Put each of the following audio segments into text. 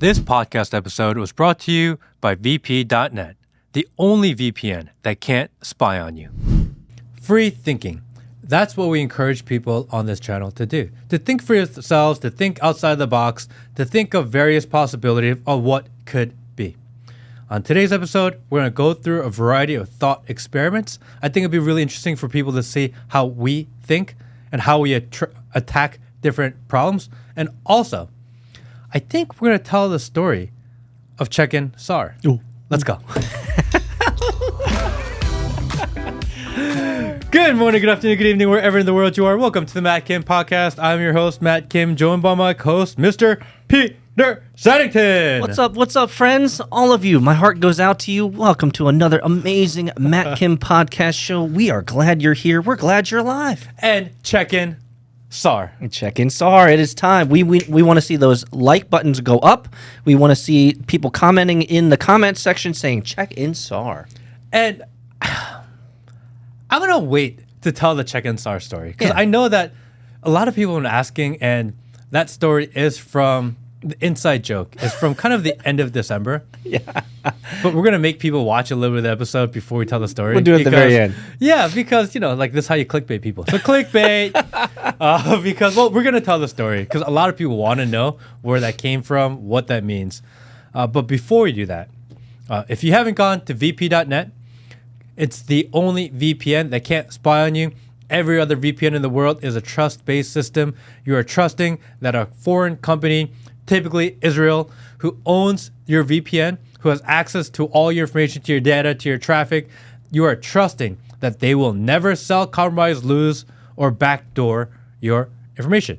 This podcast episode was brought to you by VP.net, the only VPN that can't spy on you. Free thinking. That's what we encourage people on this channel to do. To think for yourselves, to think outside the box, to think of various possibilities of what could be. On today's episode, we're going to go through a variety of thought experiments. I think it'd be really interesting for people to see how we think and how we attack different problems. And also, I think we're going to tell the story of Check-in Saar. Ooh. Let's go. Good morning, good afternoon, good evening, wherever in the world you are. Welcome to the Matt Kim Podcast. I'm your host, Matt Kim, joined by my co-host, Mr. Peter Saddington. What's up, friends? All of you, my heart goes out to you. Welcome to another amazing Matt Kim Podcast show. We are glad you're here. We're glad you're alive. And Check-in Saar. Check-in Saar. It is time. We want to see those like buttons go up. We want to see people commenting in the comment section saying, Check-in Saar. And I'm going to wait to tell the Check-in Saar story because I know that a lot of people have been asking, and that story is from the inside joke. It's from kind of the end of December. Yeah. But we're going to make people watch a little bit of the episode before we tell the story. We'll do it at the very end. Yeah, because, like this is how you clickbait people. So clickbait, because, we're going to tell the story because a lot of people want to know where that came from, what that means. But before we do that, if you haven't gone to VP.net, it's the only VPN that can't spy on you. Every other VPN in the world is a trust-based system. You are trusting that a foreign company, typically Israel, who owns your VPN, who has access to all your information, to your data, to your traffic, you are trusting that they will never sell, compromise, lose, or backdoor your information.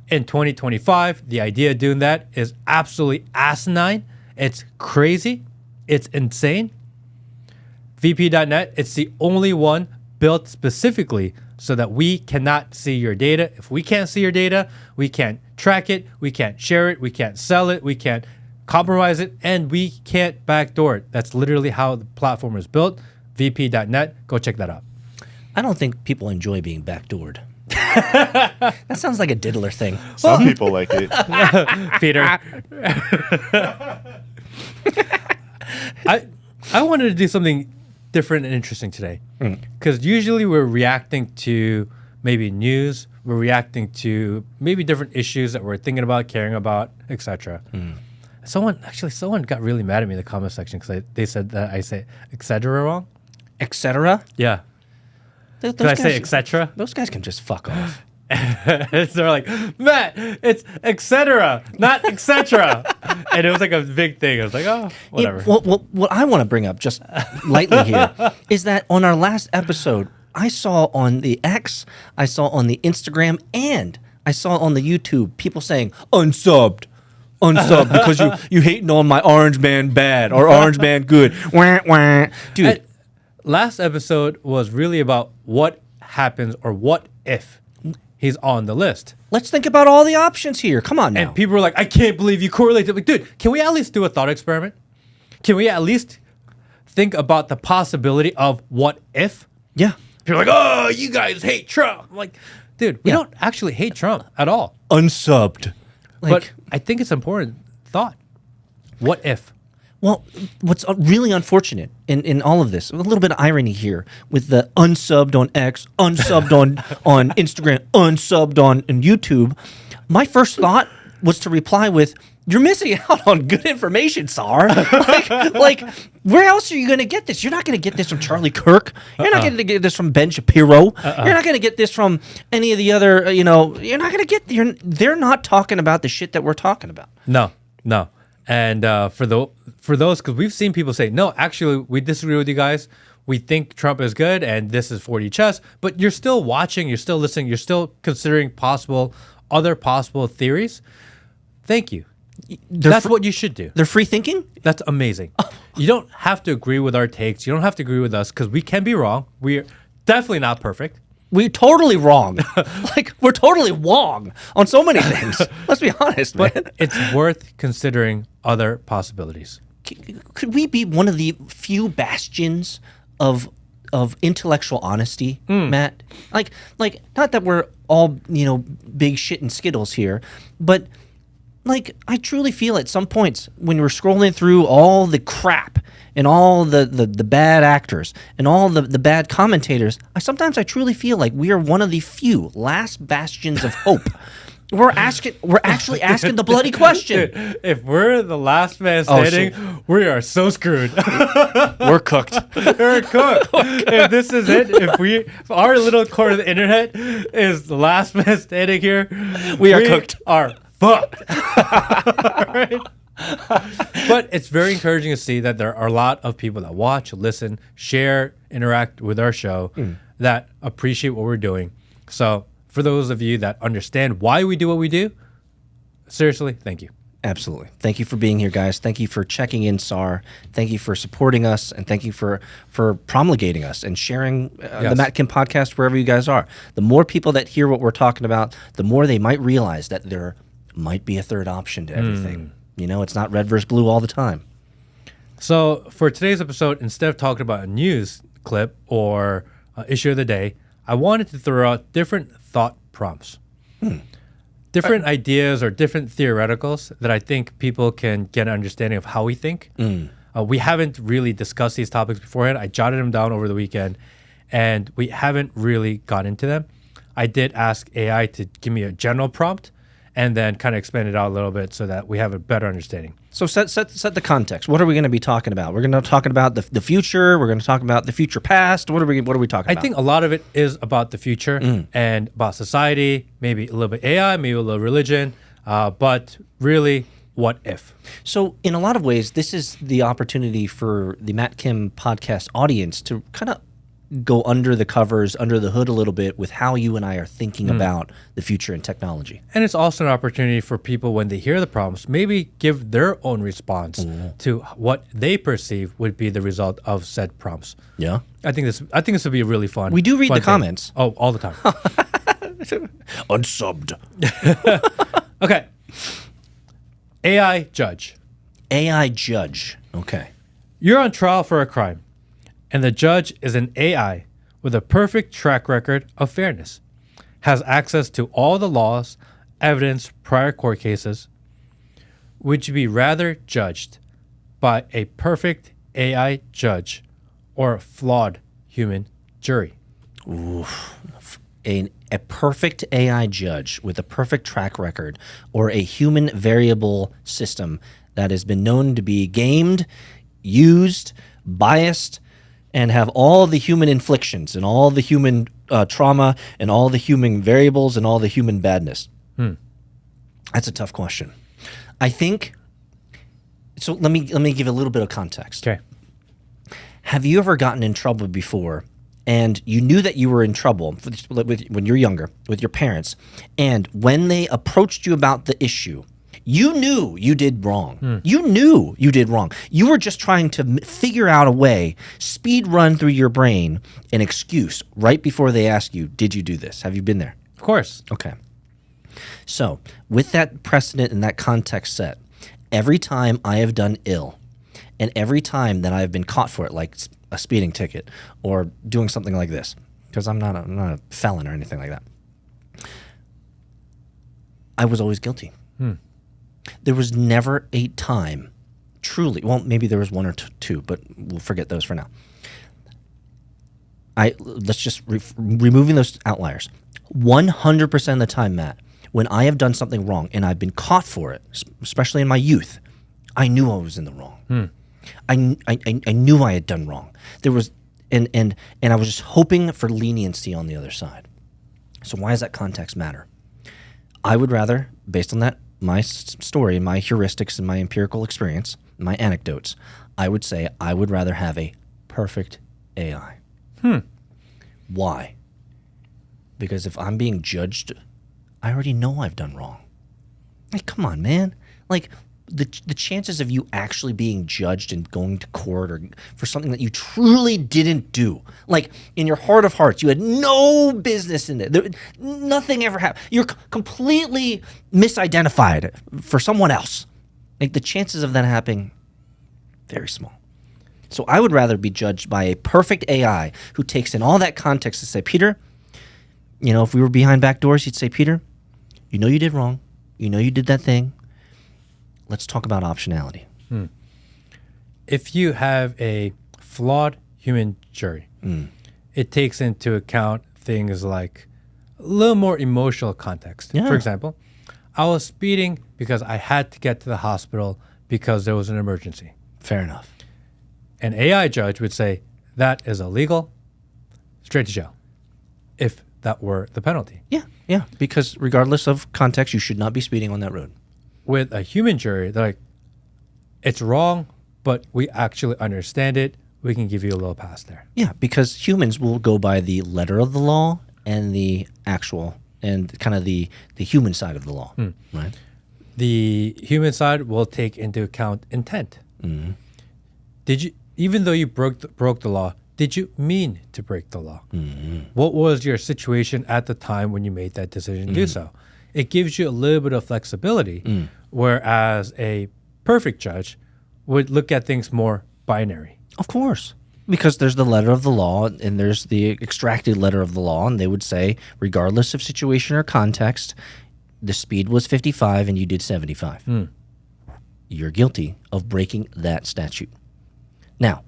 In 2025, the idea of doing that is absolutely asinine. It's crazy. It's insane. VP.net, it's the only one built specifically so that we cannot see your data. If we can't see your data, we can't track it, we can't share it, we can't sell it, we can't compromise it, and we can't backdoor it. That's literally how the platform is built. VP.net, go check that out. I don't think people enjoy being backdoored. That sounds like a diddler thing. Some people like it. Peter. I wanted to do something different and interesting today because usually we're reacting to maybe news, we're reacting to maybe different issues that we're thinking about, caring about, etc. Someone got really mad at me in the comment section because they said that I say etc. wrong. Etc. Yeah. Did I say etc.? Those guys can just fuck off. So they're like, Matt, it's etc., not etc. And it was like a big thing. I was like, oh, whatever. What I want to bring up just lightly here is that on our last episode, I saw on the X, I saw on the Instagram, and I saw on the YouTube people saying, unsubbed because you hating on my Orange Man bad or Orange Man good. Wah, wah. Dude. Last episode was really about what happens or what if he's on the list. Let's think about all the options here. Come on now. And people were like, I can't believe you correlated. Like, dude, can we at least do a thought experiment? Can we at least think about the possibility of what if? Yeah. People are like, oh, you guys hate Trump. I'm like, dude, we don't actually hate Trump at all. Unsubbed. But I think it's important thought. What if? Well, what's really unfortunate in all of this, a little bit of irony here with the unsubbed on X, unsubbed on Instagram, unsubbed on YouTube. My first thought was to reply with, you're missing out on good information, Saar. like, where else are you going to get this? You're not going to get this from Charlie Kirk. You're not going to get this from Ben Shapiro. You're not going to get this from any of the other, you're not going to get, they're not talking about the shit that we're talking about. No. And for those, because we've seen people say, no, actually, we disagree with you guys. We think Trump is good, and this is 4D chess. But you're still watching, you're still listening, you're still considering other possible theories. Thank you. That's what you should do. They're free thinking? That's amazing. You don't have to agree with our takes. You don't have to agree with us because we can be wrong. We're definitely not perfect. We're totally wrong. We're totally wrong on so many things. Let's be honest, man. But it's worth considering other possibilities. Could we be one of the few bastions of intellectual honesty, Matt? Like not that we're all, big shit and Skittles here, but Like, I truly feel at some points when we're scrolling through all the crap and all the bad actors and all the bad commentators, sometimes I truly feel like we are one of the few last bastions of hope. We're actually asking the bloody question. If we're the last man standing, we are so screwed. We're cooked. We're cooked. If this is it, if our little corner of the internet is the last man standing here, we are cooked. Are fucked. Right? But it's very encouraging to see that there are a lot of people that watch, listen, share, interact with our show that appreciate what we're doing. So for those of you that understand why we do what we do, seriously, thank you. Absolutely. Thank you for being here, guys. Thank you for checking in, Saar. Thank you for supporting us, and thank you for promulgating us and sharing the Matt Kim podcast wherever you guys are. The more people that hear what we're talking about, the more they might realize that there might be a third option to everything. You know, it's not red versus blue all the time. So for today's episode, instead of talking about a news clip or issue of the day, I wanted to throw out different thought prompts. Different ideas or different theoreticals that I think people can get an understanding of how we think. We haven't really discussed these topics beforehand. I jotted them down over the weekend, and we haven't really got into them. I did ask AI to give me a general prompt and then kind of expand it out a little bit so that we have a better understanding. So set the context. What are we going to be talking about? We're going to talk about the future. We're going to talk about the future past. What are we talking about? I think a lot of it is about the future and about society, maybe a little bit AI, maybe a little religion, but really, what if? So in a lot of ways, this is the opportunity for the Matt Kim podcast audience to kind of go under the covers, under the hood a little bit with how you and I are thinking about the future and technology. And it's also an opportunity for people when they hear the prompts, maybe give their own response to what they perceive would be the result of said prompts. Yeah. I think this would be really fun. We do read the thing. comments. Oh, all the time. Unsubbed. Okay. AI judge. AI judge. Okay. You're on trial for a crime, and the judge is an AI with a perfect track record of fairness, has access to all the laws, evidence, prior court cases. Would you be rather judged by a perfect AI judge or a flawed human jury? A perfect AI judge with a perfect track record or a human variable system that has been known to be gamed, used, biased, and have all the human inflictions and all the human trauma and all the human variables and all the human badness? That's a tough question. I think, so let me give a little bit of context. Okay. Have you ever gotten in trouble before and you knew that you were in trouble when you're younger with your parents, and when they approached you about the issue, you knew you did wrong. You knew you did wrong. You were just trying to figure out a way, speed run through your brain an excuse right before they ask you, did you do this? Have you been there? Of course. Okay. So with that precedent and that context set, every time I have done ill and every time that I have been caught for it, like a speeding ticket or doing something like this, because I'm not a felon or anything like that, I was always guilty. There was never a time, truly, well, maybe there was one or two, but we'll forget those for now. Let's just, removing those outliers, 100% of the time, Matt, when I have done something wrong and I've been caught for it, especially in my youth, I knew I was in the wrong. I knew I had done wrong. There was, and I was just hoping for leniency on the other side. So why does that context matter? I would rather, based on that, my story, my heuristics, and my empirical experience, my anecdotes, I would say I would rather have a perfect AI. Why? Because if I'm being judged, I already know I've done wrong. Like, come on, man. Like, the chances of you actually being judged and going to court or for something that you truly didn't do, like in your heart of hearts, you had no business in it. Nothing ever happened. You're completely misidentified for someone else. Like, the chances of that happening, very small. So I would rather be judged by a perfect AI who takes in all that context to say, Peter, you know, if we were behind back doors, he'd say, Peter, you know you did wrong. You know you did that thing. let's talk about optionality. If you have a flawed human jury, it takes into account things like a little more emotional context. Yeah. For example, I was speeding because I had to get to the hospital because there was an emergency. Fair enough. An AI judge would say that is illegal, straight to jail, if that were the penalty. Yeah, because regardless of context, you should not be speeding on that road. With a human jury, they're like, it's wrong, but we actually understand it. We can give you a little pass there. Yeah, because humans will go by the letter of the law and the actual and kind of the human side of the law, right? The human side will take into account intent. Did you, even though you broke the law, did you mean to break the law? What was your situation at the time when you made that decision to do so? It gives you a little bit of flexibility, whereas a perfect judge would look at things more binary. Of course. Because there's the letter of the law and there's the extracted letter of the law, and they would say, regardless of situation or context, the speed was 55 and you did 75. You're guilty of breaking that statute. Now,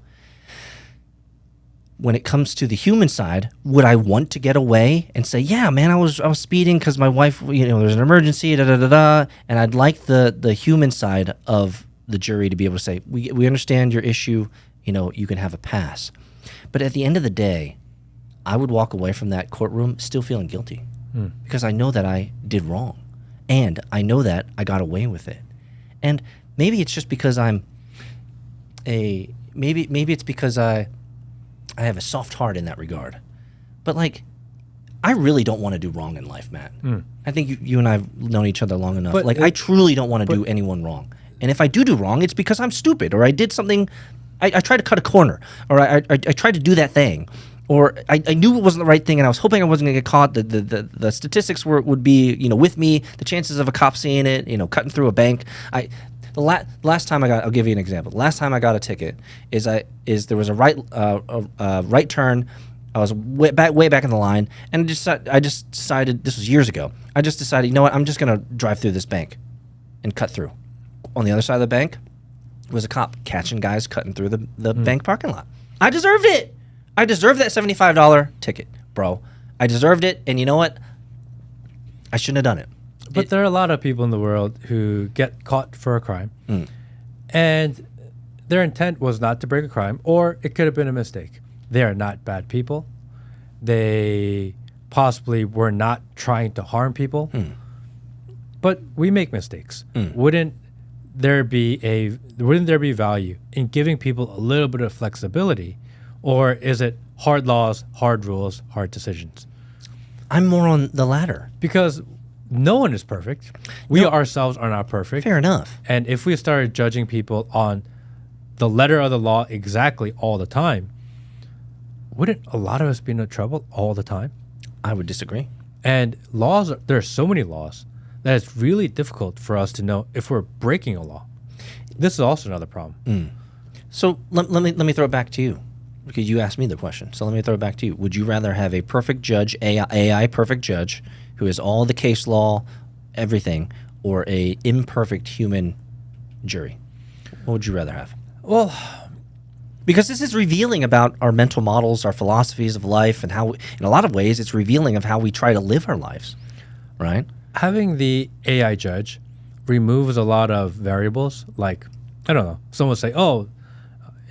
when it comes to the human side, would I want to get away and say, yeah, man, I was speeding because my wife, there's an emergency, and I'd like the human side of the jury to be able to say, we understand your issue, you can have a pass. But at the end of the day, I would walk away from that courtroom still feeling guilty because I know that I did wrong, and I know that I got away with it. And maybe it's just because maybe it's because I have a soft heart in that regard. But I really don't want to do wrong in life, Matt. I think you and I have known each other long enough. But I truly don't want to do anyone wrong. And if I do wrong, it's because I'm stupid, or I did something, I tried to cut a corner, or I tried to do that thing, or I knew it wasn't the right thing and I was hoping I wasn't going to get caught. The statistics would be, with me, the chances of a cop seeing it, cutting through a bank. The last time I'll give you an example. The last time I got a ticket is there was a right turn. I was way back in the line, and I just decided, this was years ago. I just decided, you know what? I'm just gonna drive through this bank, and cut through. On the other side of the bank was a cop catching guys cutting through the bank parking lot. I deserved it. I deserved that $75 ticket, bro. I deserved it, and you know what? I shouldn't have done it. But there are a lot of people in the world who get caught for a crime, and their intent was not to break a crime, or it could have been a mistake. They are not bad people. They possibly were not trying to harm people, but we make mistakes. Wouldn't there be value in giving people a little bit of flexibility, or is it hard laws, hard rules, hard decisions? I'm more on the latter. Because no one is perfect. We ourselves are not perfect. Fair enough. And if we started judging people on the letter of the law exactly all the time, wouldn't a lot of us be in trouble all the time? I would disagree. And there are so many laws that it's really difficult for us to know if we're breaking a law. This is also another problem. So let me throw it back to you, because you asked me the question. So let me throw it back to you. Would you rather have a perfect judge, AI perfect judge, who has all the case law, everything, or a imperfect human jury? What would you rather have? Well, because this is revealing about our mental models, our philosophies of life, and how, in a lot of ways, it's revealing of how we try to live our lives, right? having the AI judge removes a lot of variables. Like, I don't know, someone would say, oh,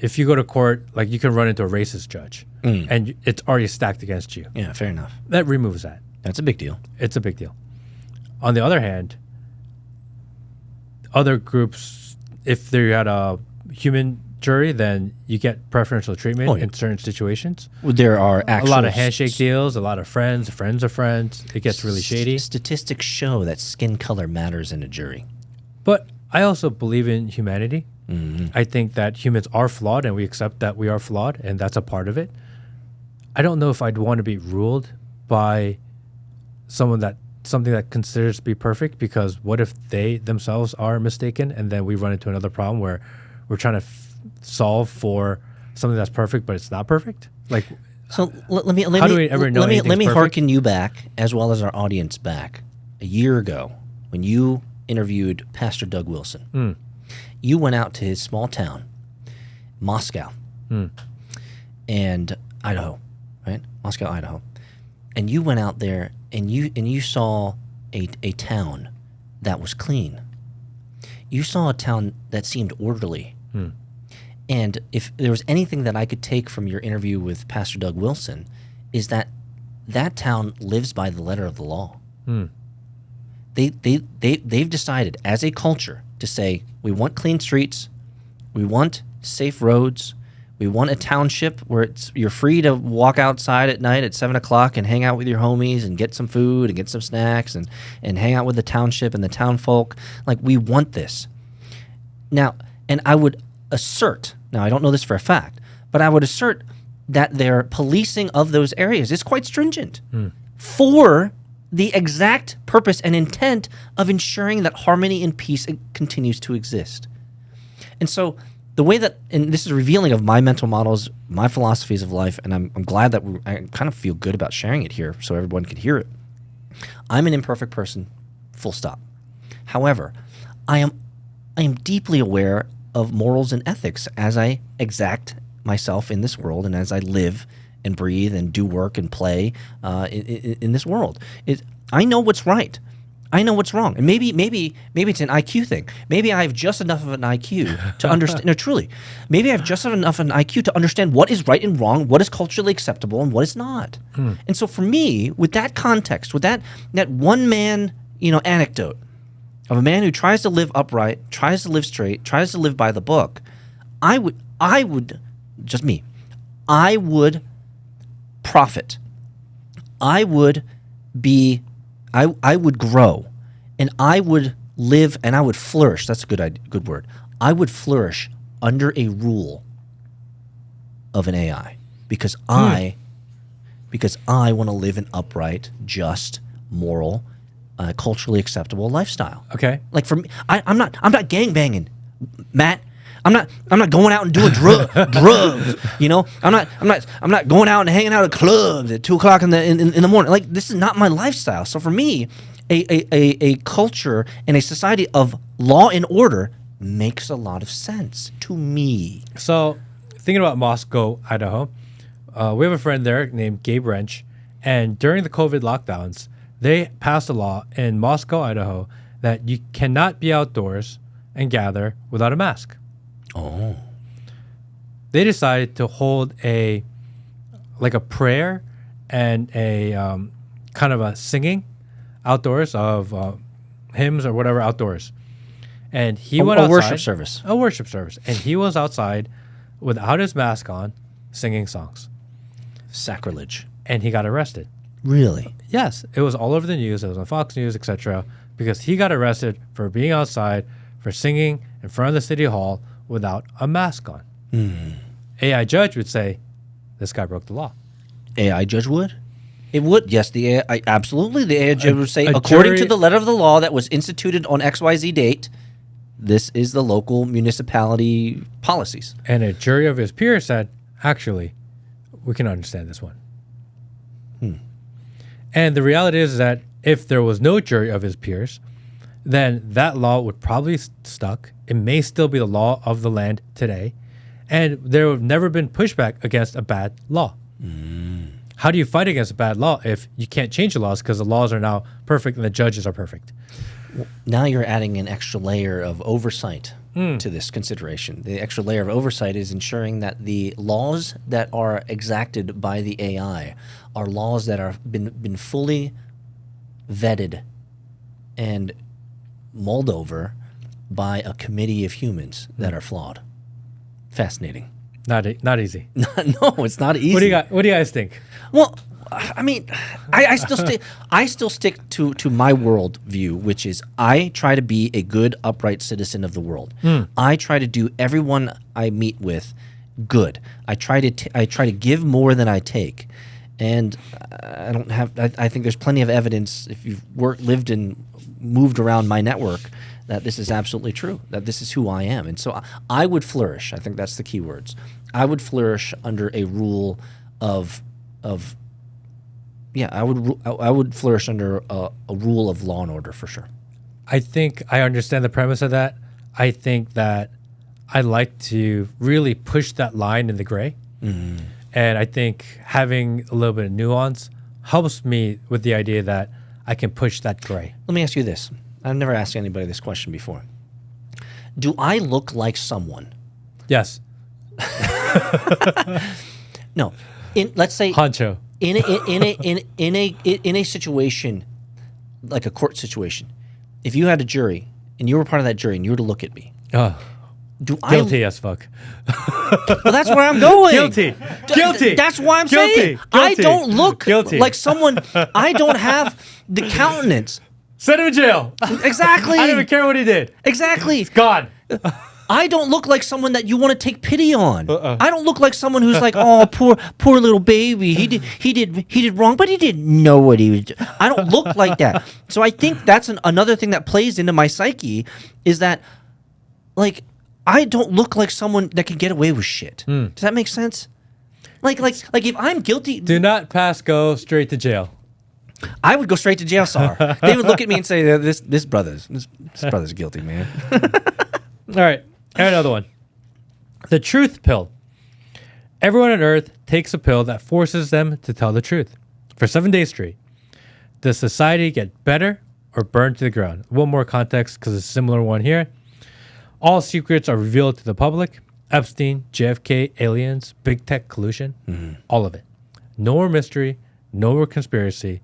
if you go to court, like you can run into a racist judge and it's already stacked against you. Yeah, fair enough. That removes that. That's a big deal. It's a big deal. On the other hand, other groups, if they had a human jury, then you get preferential treatment in certain situations. There are a lot of handshake deals, a lot of friends of friends. It gets really shady. Statistics show that skin color matters in a jury. But I also believe in humanity. I think that humans are flawed, and we accept that we are flawed, and that's a part of it. I don't know if I'd want to be ruled by something that considers to be perfect, because what if they themselves are mistaken, and then we run into another problem where we're trying to solve for something that's perfect, but it's not perfect? Like, so let me hearken you back, as well as our audience back, a year ago when you interviewed Pastor Doug Wilson. You went out to his small town, Moscow, and Idaho, right? Moscow, Idaho. And you went out there and you saw a town that was clean. You saw a town that seemed orderly. And if there was anything that I could take from your interview with Pastor Doug Wilson, is that town lives by the letter of the law. They've decided as a culture to say, we want clean streets, we want safe roads, we want a township where you're free to walk outside at night at 7 o'clock and hang out with your homies and get some food and get some snacks and hang out with the township and the town folk. Like, we want this. Now, and I would assert, now I don't know this for a fact, but I would assert that their policing of those areas is quite stringent for the exact purpose and intent of ensuring that harmony and peace continues to exist. And so the way that, and this is revealing of my mental models, my philosophies of life, and I'm glad that I kind of feel good about sharing it here so everyone can hear it. I'm an imperfect person, full stop. However, I am deeply aware of morals and ethics as I exact myself in this world and as I live and breathe and do work and play in this world. I know what's right. I know what's wrong. And maybe it's an IQ thing. Maybe I have just enough of an IQ to understand. No, truly. Maybe I have just enough of an IQ to understand what is right and wrong, what is culturally acceptable and what is not. And so for me, with that context, with that one man, anecdote of a man who tries to live upright, tries to live straight, tries to live by the book, I would just me. I would profit. I would grow, and I would live, and I would flourish. That's a good word. I would flourish under a rule of an AI because I want to live an upright, just, moral, culturally acceptable lifestyle. Okay. Like for me, I'm not gangbanging, Matt. I'm not going out and doing drugs. I'm not going out and hanging out at clubs at 2 o'clock in the morning. Like, this is not my lifestyle. So for me, a culture and a society of law and order makes a lot of sense to me. So thinking about Moscow, Idaho, we have a friend there named Gabe Wrench, and during the COVID lockdowns, they passed a law in Moscow, Idaho, that you cannot be outdoors and gather without a mask. Oh. They decided to hold a prayer and a kind of a singing outdoors of hymns or whatever outdoors. And he went outside. A worship service. And he was outside without his mask on singing songs. Sacrilege. And he got arrested. Really? Yes. It was all over the news. It was on Fox News, etc. Because he got arrested for being outside, for singing in front of the city hall without a mask on. AI judge would say, this guy broke the law. AI judge would? It would, yes. The AI, absolutely. The AI judge would say, according to the letter of the law that was instituted on XYZ date, this is the local municipality policies. And a jury of his peers said, actually, we can understand this one. And the reality is that if there was no jury of his peers, then that law would probably stuck. It may still be the law of the land today. And there would have never been pushback against a bad law. How do you fight against a bad law if you can't change the laws because the laws are now perfect and the judges are perfect? Now you're adding an extra layer of oversight to this consideration. The extra layer of oversight is ensuring that the laws that are exacted by the AI are laws that are been fully vetted and mulled over by a committee of humans that are flawed. Fascinating. Not easy. No, it's not easy. What do you guys think? Well, I mean, I still stick to my world view, which is I try to be a good, upright citizen of the world. I try to do everyone I meet with good. I try to give more than I take, and I think there's plenty of evidence if you've lived and moved around my network that this is absolutely true. That this is who I am, and so I would flourish. I think that's the key words. I would flourish under a rule of. Yeah, I would flourish under a rule of law and order for sure. I think I understand the premise of that. I think that I like to really push that line in the gray. And I think having a little bit of nuance helps me with the idea that I can push that gray. Let me ask you this. I've never asked anybody this question before. Do I look like someone? Yes. No. Let's say Honcho. in a situation like a court situation, if you had a jury and you were part of that jury and you were to look at me, Guilty as fuck. well, that's where I'm going. Guilty. That's why I'm Guilty. saying I Guilty. don't look Guilty. like someone. I don't have the countenance. Send him in jail. Exactly. I don't even care what he did. Exactly. God. I don't look like someone that you want to take pity on. I don't look like someone who's like, oh, poor little baby. He did wrong, but he didn't know what he was doing. I don't look like that. So I think that's another thing that plays into my psyche is that, like, I don't look like someone that can get away with shit. Does that make sense? Like if I'm guilty, Do not pass go straight to jail. I would go straight to jail, Sarr. They would look at me and say, this brother's guilty, man. All right. Another one. The truth pill. Everyone on earth takes a pill that forces them to tell the truth for 7 days straight. Does society get better or burned to the ground? One more context because it's a similar one here. All secrets are revealed to the public. Epstein, JFK, aliens, big tech collusion, all of it. No more mystery, no more conspiracy.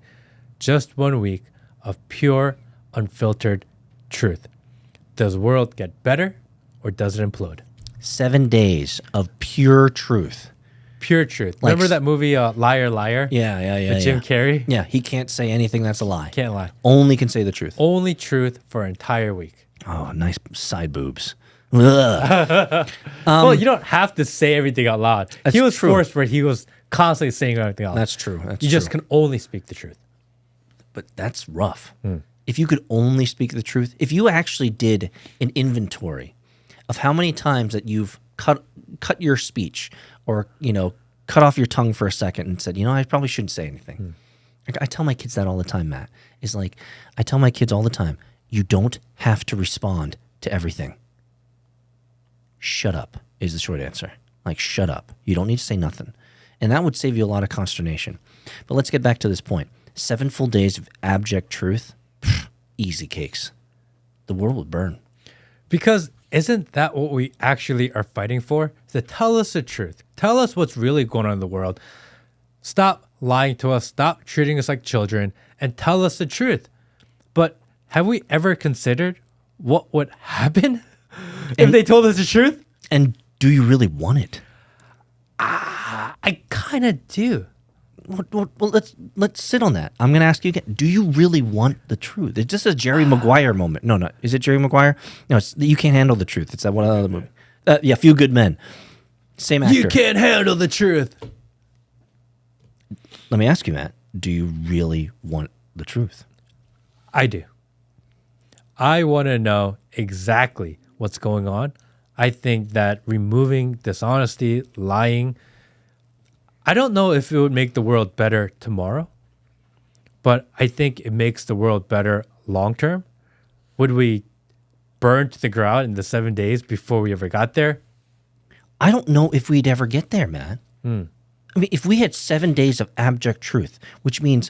Just 1 week of pure, unfiltered truth. Does the world get better or does it implode? 7 days of pure truth. Pure truth. Like Remember that movie Liar Liar? Yeah. With Jim Carrey? Yeah, he can't say anything that's a lie. Can't lie. Only can say the truth. Only truth for an entire week. Oh, nice side boobs. Ugh. Well, you don't have to say everything out loud. He was true. forced where he was constantly saying everything out loud. That's true. That's You true. just can only speak the truth. But that's rough. If you could only speak the truth, if you actually did an inventory of how many times that you've cut your speech or, cut off your tongue for a second and said, I probably shouldn't say anything. I tell my kids that all the time, Matt. Is like, I tell my kids all the time, you don't have to respond to everything. Shut up is the short answer. Like, shut up. You don't need to say nothing. And that would save you a lot of consternation. But let's get back to this point. 7 full days of abject truth, easy cakes. The world would burn. Because isn't that what we actually are fighting for? To tell us the truth. Tell us what's really going on in the world. Stop lying to us. Stop treating us like children and tell us the truth. But have we ever considered what would happen if they told us the truth? And do you really want it? I kind of do. Well, let's sit on that. I'm going to ask you again. Do you really want the truth? It's just a Jerry Maguire moment. No. Is it Jerry Maguire? No, it's You Can't Handle the Truth. It's that one other movie. Yeah, Few Good Men. Same actor. You can't handle the truth. Let me ask you, Matt. Do you really want the truth? I do. I want to know exactly what's going on. I think that removing dishonesty, lying, I don't know if it would make the world better tomorrow, but I think it makes the world better long term. Would we burn to the ground in the 7 days before we ever got there? I don't know if we'd ever get there, man. I mean, if we had 7 days of abject truth, which means...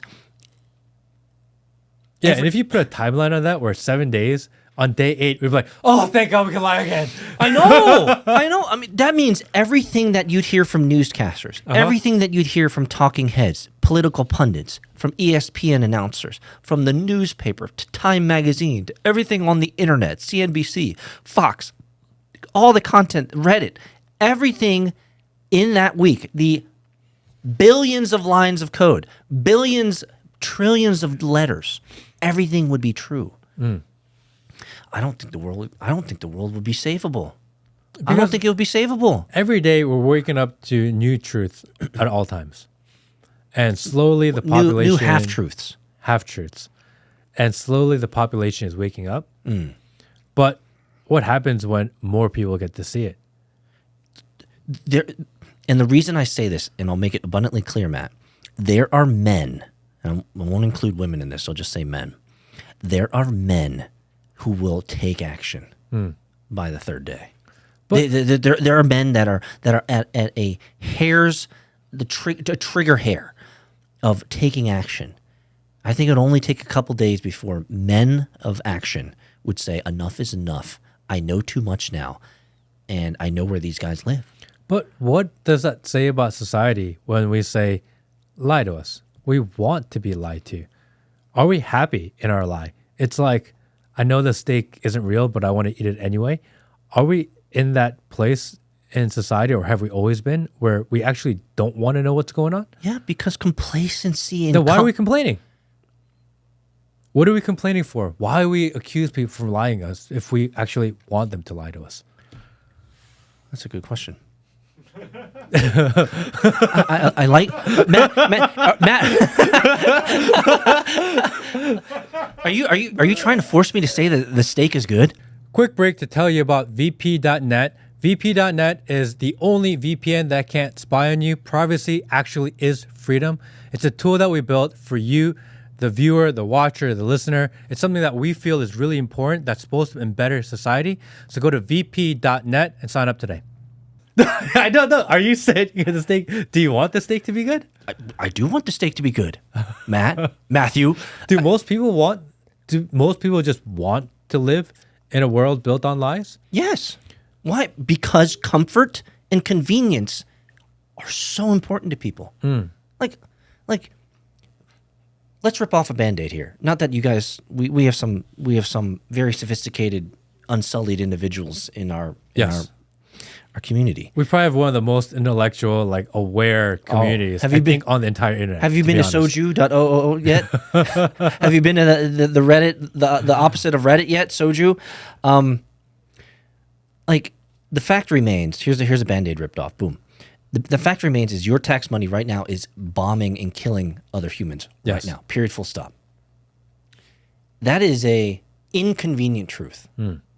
Yeah, and if you put a timeline on that where 7 days, on day 8, we'd be like, oh, thank God we can lie again. I know. I mean, that means everything that you'd hear from newscasters, everything that you'd hear from talking heads, political pundits, from ESPN announcers, from the newspaper to Time Magazine, to everything on the internet, CNBC, Fox, all the content, Reddit, everything in that week, the billions of lines of code, billions, trillions of letters, everything would be true. I don't think the world would be savable. I don't think it would be savable. Every day we're waking up to new truths at all times. And slowly the population... New half-truths. Half-truths. And slowly the population is waking up. But what happens when more people get to see it? And the reason I say this, and I'll make it abundantly clear, Matt, there are men, and I won't include women in this, I'll just say men. There are men who will take action by the third day. But- There are men that are at a hair's a trigger hair of taking action. I think it would only take a couple days before men of action would say, enough is enough. I know too much now, and I know where these guys live. But what does that say about society when we say, lie to us? We want to be lied to. Are we happy in our lie? It's like, I know the steak isn't real, but I want to eat it anyway. Are we in that place in society, or have we always been, where we actually don't want to know what's going on? Yeah, because complacency and Then why are we complaining? What are we complaining for? Why we accuse people from lying to us if we actually want them to lie to us? That's a good question. I like Matt. Are you trying to force me to say that the steak is good? Quick break to tell you about VP.net. VP.net is the only VPN that can't spy on you. Privacy actually is freedom. It's a tool that we built for you, the viewer, the watcher, the listener. It's something that we feel is really important, that's supposed to better society. So go to VP.net and sign up today. I don't know. Are you saying the steak? Do you want the steak to be good? I do want the steak to be good, Matthew. Do most people just want to live in a world built on lies? Yes. Why? Because comfort and convenience are so important to people. Like, let's rip off a Band-Aid here. Not that you guys, we have some very sophisticated, unsullied individuals in our community. We probably have one of the most intellectual, like aware communities. Have you been on the entire internet? Have you been to soju.oo yet? Have you been to the Reddit, the opposite of Reddit yet? Soju. Like, the fact remains. Here's a Band-Aid ripped off. Boom. The fact remains is your tax money right now is bombing and killing other humans right now. Period. Full stop. That is a inconvenient truth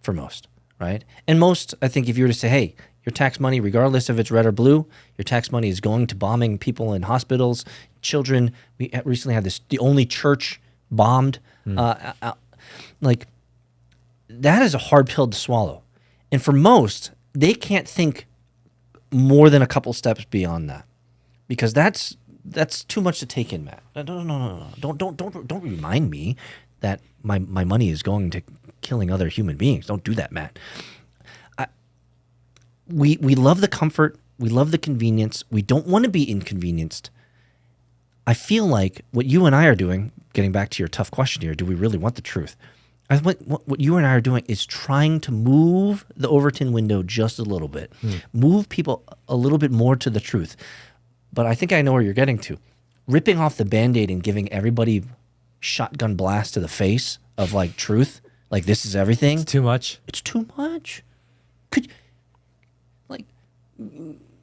for most, right? And most, I think, if you were to say, hey, your tax money, regardless if it's red or blue, your tax money is going to bombing people in hospitals, children. We recently had the only church bombed. Like, that is a hard pill to swallow. And for most, they can't think more than a couple steps beyond that, because that's too much to take in, Matt. No. Don't remind me that my money is going to killing other human beings. Don't do that, Matt. We love the comfort. We love the convenience. We don't want to be inconvenienced. I feel like what you and I are doing, getting back to your tough question here, do we really want the truth? What you and I are doing is trying to move the Overton window just a little bit, move people a little bit more to the truth. But I think I know where you're getting to. Ripping off the Band-Aid and giving everybody shotgun blast to the face of, like, truth, like this is everything. It's too much. It's too much.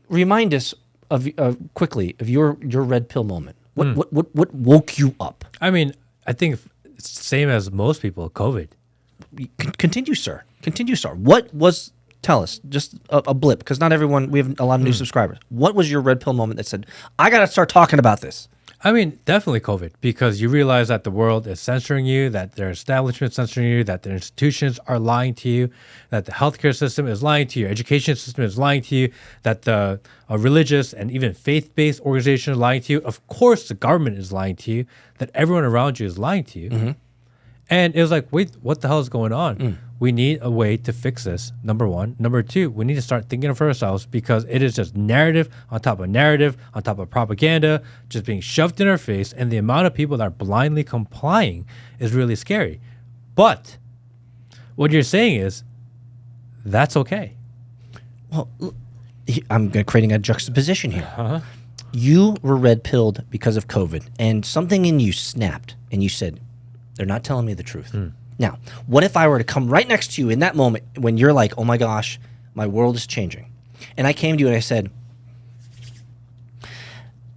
Remind us of quickly of your red pill moment. What woke you up? I mean, I think it's the same as most people. COVID. Continue, sir. What was? Tell us, just a blip, because not everyone. We have a lot of new subscribers. What was your red pill moment that said, "I got to start talking about this"? I mean, definitely COVID, because you realize that the world is censoring you, that their establishment censoring you, that their institutions are lying to you, that the healthcare system is lying to you, your education system is lying to you, that the religious and even faith-based organization is lying to you. Of course, the government is lying to you, that everyone around you is lying to you. And it was like, wait, what the hell is going on? We need a way to fix this, number one. Number two, we need to start thinking of ourselves, because it is just narrative on top of propaganda, just being shoved in our face. And the amount of people that are blindly complying is really scary. But what you're saying is, that's okay. Well, I'm creating a juxtaposition here. You were red-pilled because of COVID, and something in you snapped, and you said, they're not telling me the truth. Now, what if I were to come right next to you in that moment when you're like, oh my gosh, my world is changing. And I came to you and I said,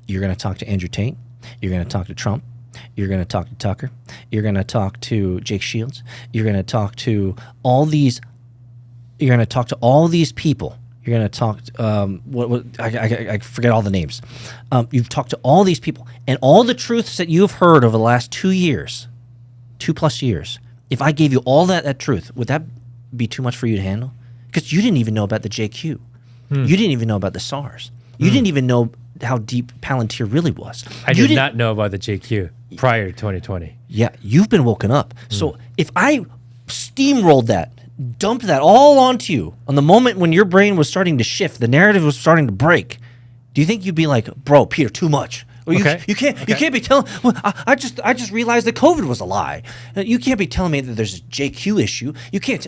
you're going to talk to Andrew Tate. You're going to talk to Trump. You're going to talk to Tucker. You're going to talk to Jake Shields. You're going to talk to all these. You're going to talk to all these people. You're going to talk. I forget all the names. You've talked to all these people, and all the truths that you've heard over the last 2 years, 2+ years, If I gave you all that truth, would that be too much for you to handle? Because you didn't even know about the JQ. You didn't even know about the SARS. You didn't even know how deep Palantir really was. I did not know about the JQ prior to 2020. Yeah, you've been woken up. So if I steamrolled that, dumped that all onto you on the moment when your brain was starting to shift, the narrative was starting to break, do you think you'd be like, bro, Peter, too much? Or you can't be telling. Well, I just realized that COVID was a lie. You can't be telling me that there's a JQ issue. You can't.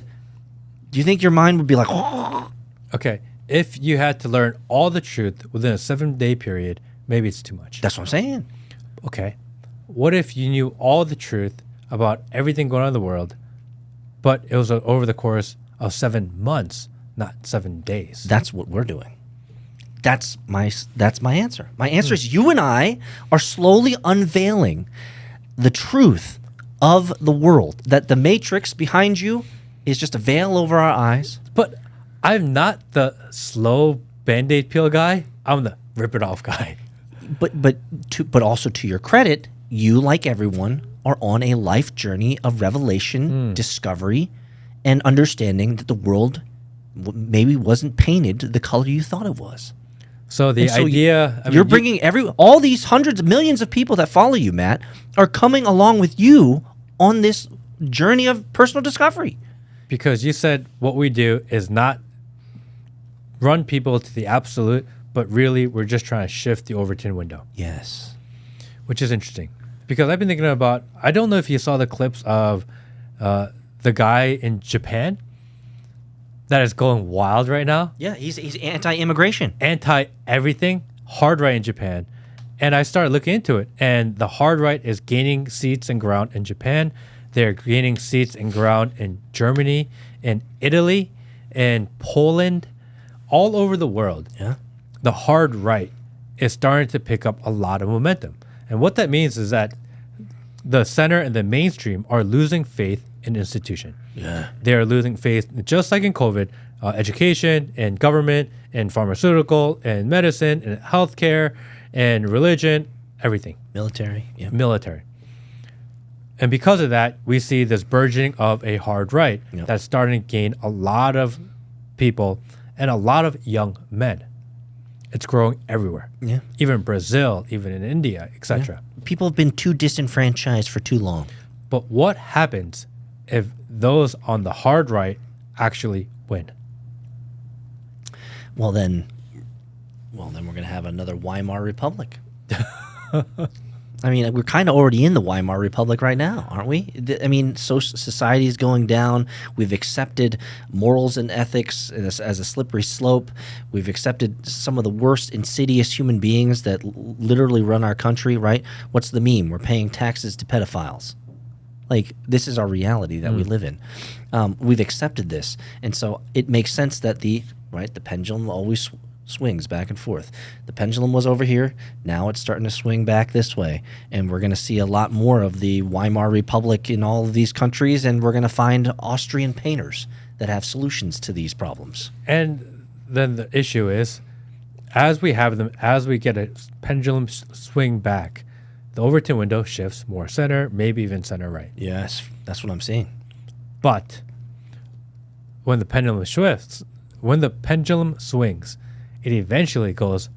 Do you think your mind would be like, okay, if you had to learn all the truth within a 7-day period, maybe it's too much. That's what I'm saying. Okay, what if you knew all the truth about everything going on in the world, but it was over the course of 7 months, not 7 days? That's what we're doing. That's my answer. My answer is you and I are slowly unveiling the truth of the world. That the matrix behind you is just a veil over our eyes. But I'm not the slow Band-Aid peel guy. I'm the rip it off guy. But also to your credit, you, like everyone, are on a life journey of revelation, discovery, and understanding that the world maybe wasn't painted the color you thought it was. So the idea... You're bringing all these hundreds of millions of people that follow you, Matt, are coming along with you on this journey of personal discovery. Because you said what we do is not run people to the absolute, but really we're just trying to shift the Overton window. Yes. Which is interesting. Because I've been thinking about... I don't know if you saw the clips of the guy in Japan that is going wild right now. Yeah, he's anti-immigration. Anti-everything. Hard right in Japan. And I started looking into it. And the hard right is gaining seats and ground in Japan. They're gaining seats and ground in Germany, in Italy, in Poland, all over the world. Yeah. The hard right is starting to pick up a lot of momentum. And what that means is that the center and the mainstream are losing faith in institution. Yeah. They are losing faith, just like in COVID, education and government and pharmaceutical and medicine and healthcare and religion, everything. Military. Yeah. Military. And because of that, we see this burgeoning of a hard right that's starting to gain a lot of people and a lot of young men. It's growing everywhere. Yeah. Even Brazil, even in India, etc. Yeah. People have been too disenfranchised for too long. But what happens if those on the hard right actually win? Well, then we're going to have another Weimar Republic. I mean, we're kind of already in the Weimar Republic right now, aren't we? I mean, society is going down. We've accepted morals and ethics as a slippery slope. We've accepted some of the worst insidious human beings that literally run our country, right? What's the meme? We're paying taxes to pedophiles. Like, this is our reality that we live in. We've accepted this. And so it makes sense that the pendulum always swings back and forth. The pendulum was over here. Now it's starting to swing back this way. And we're going to see a lot more of the Weimar Republic in all of these countries. And we're going to find Austrian painters that have solutions to these problems. And then the issue is, as we have them, as we get a pendulum swing back, the Overton window shifts more center, maybe even center right. Yes, that's what I'm saying. But when the pendulum swings, it eventually goes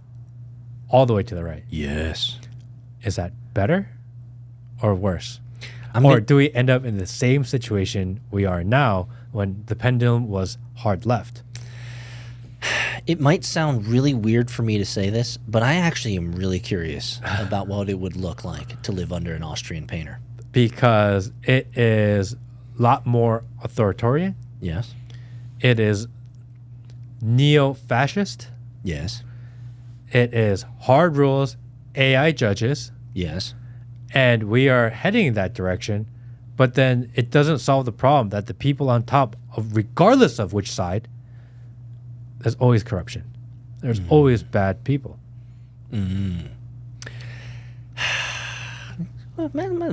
all the way to the right. Yes. Is that better or worse? Or do we end up in the same situation we are now when the pendulum was hard left? It might sound really weird for me to say this, but I actually am really curious about what it would look like to live under an Austrian painter. Because it is a lot more authoritarian. Yes. It is neo-fascist. Yes. It is hard rules, AI judges. Yes. And we are heading in that direction, but then it doesn't solve the problem that the people on top, regardless of which side, there's always corruption. There's always bad people. Man,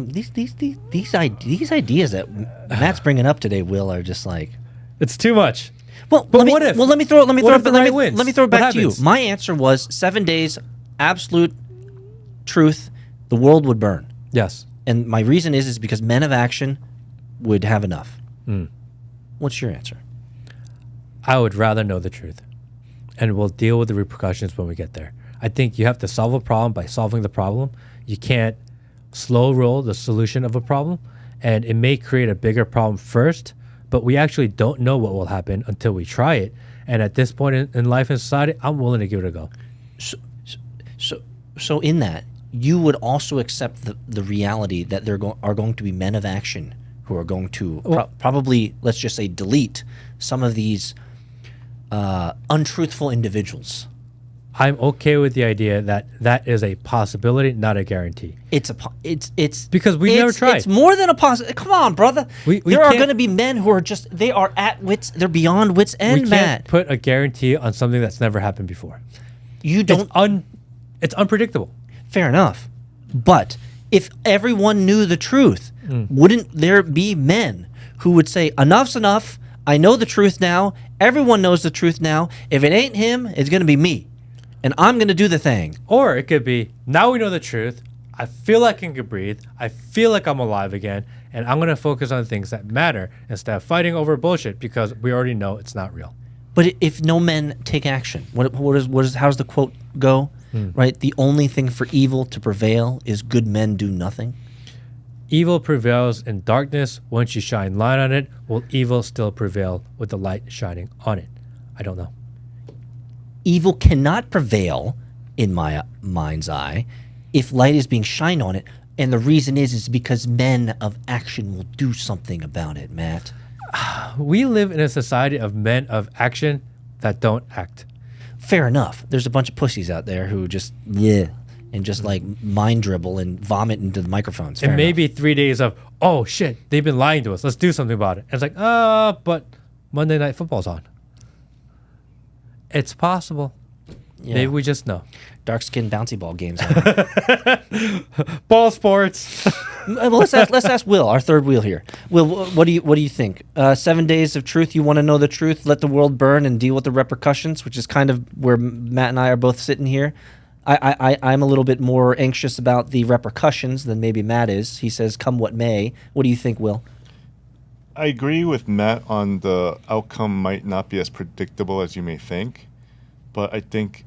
these ideas that Matt's bringing up today, Will, are just like, it's too much. Well, but what if? Let me throw it back to you. Happens? My answer was 7 days, absolute truth. The world would burn. Yes. And my reason is because men of action would have enough. What's your answer? I would rather know the truth, and we'll deal with the repercussions when we get there. I think you have to solve a problem by solving the problem. You can't slow roll the solution of a problem, and it may create a bigger problem first, but we actually don't know what will happen until we try it. And at this point in life and society, I'm willing to give it a go. So in that, you would also accept the reality that there are going to be men of action who are going to probably, let's just say, delete some of these untruthful individuals. I'm okay with the idea that that is a possibility, not a guarantee. It's because we never tried. It's more than a possibility. Come on, brother. There are going to be men who are just they're beyond wits end, we Matt. can't put a guarantee on something that's never happened before. You don't. It's unpredictable. Fair enough, but if everyone knew the truth, wouldn't there be men who would say, "Enough's enough. I know the truth now. Everyone knows the truth now. If it ain't him, it's going to be me." And I'm going to do the thing. Or it could be, now we know the truth. I feel like I can breathe. I feel like I'm alive again. And I'm going to focus on things that matter instead of fighting over bullshit because we already know it's not real. But if no men take action, how's the quote go? Right? The only thing for evil to prevail is good men do nothing. Evil prevails in darkness. Once you shine light on it, will evil still prevail with the light shining on it? I don't know. Evil cannot prevail, in my mind's eye, if light is being shined on it. And the reason is because men of action will do something about it, Matt. We live in a society of men of action that don't act. Fair enough. There's a bunch of pussies out there who just, and just like mind dribble and vomit into the microphones. It may be 3 days of, oh shit, they've been lying to us. Let's do something about it. And it's like, but Monday Night Football's on. It's possible. Yeah. Maybe we just know. Dark skin bouncy ball games. Ball sports. Well, let's ask Will, our third wheel here. Will, what do you think? 7 days of truth. You want to know the truth? Let the world burn and deal with the repercussions, which is kind of where Matt and I are both sitting here. I'm a little bit more anxious about the repercussions than maybe Matt is. He says, "Come what may." What do you think, Will? I agree with Matt on the outcome might not be as predictable as you may think, but I think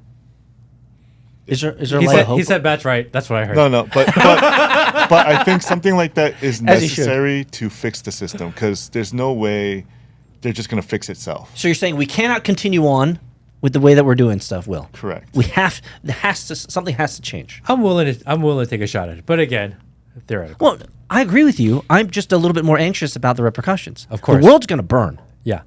is there a lot of hope? He said Matt's right. That's what I heard. No, but I think something like that is necessary to fix the system because there's no way they're just going to fix itself. So you're saying we cannot continue on with the way that we're doing stuff, Will? Correct. Something has to change. I'm willing to take a shot at it, but again, theoretical. Well, I agree with you. I'm just a little bit more anxious about the repercussions. Of course. The world's going to burn. Yeah.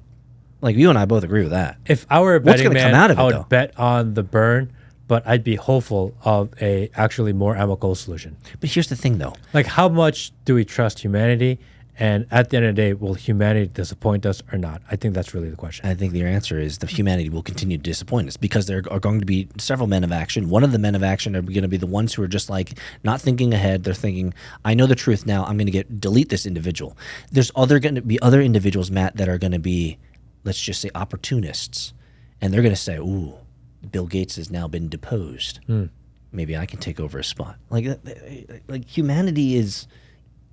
Like you and I both agree with that. If I were a What's betting gonna man, come out of it, I would though? bet on the burn, but I'd be hopeful of a actually more amicable solution. But here's the thing, though. Like, how much do we trust humanity? And at the end of the day, will humanity disappoint us or not? I think that's really the question. I think your answer is that humanity will continue to disappoint us because there are going to be several men of action. One of the men of action are going to be the ones who are just like not thinking ahead. They're thinking, I know the truth now. I'm going to delete this individual. There's going to be other individuals, Matt, that are going to be, let's just say, opportunists. And they're going to say, ooh, Bill Gates has now been deposed. Maybe I can take over a spot. Like humanity is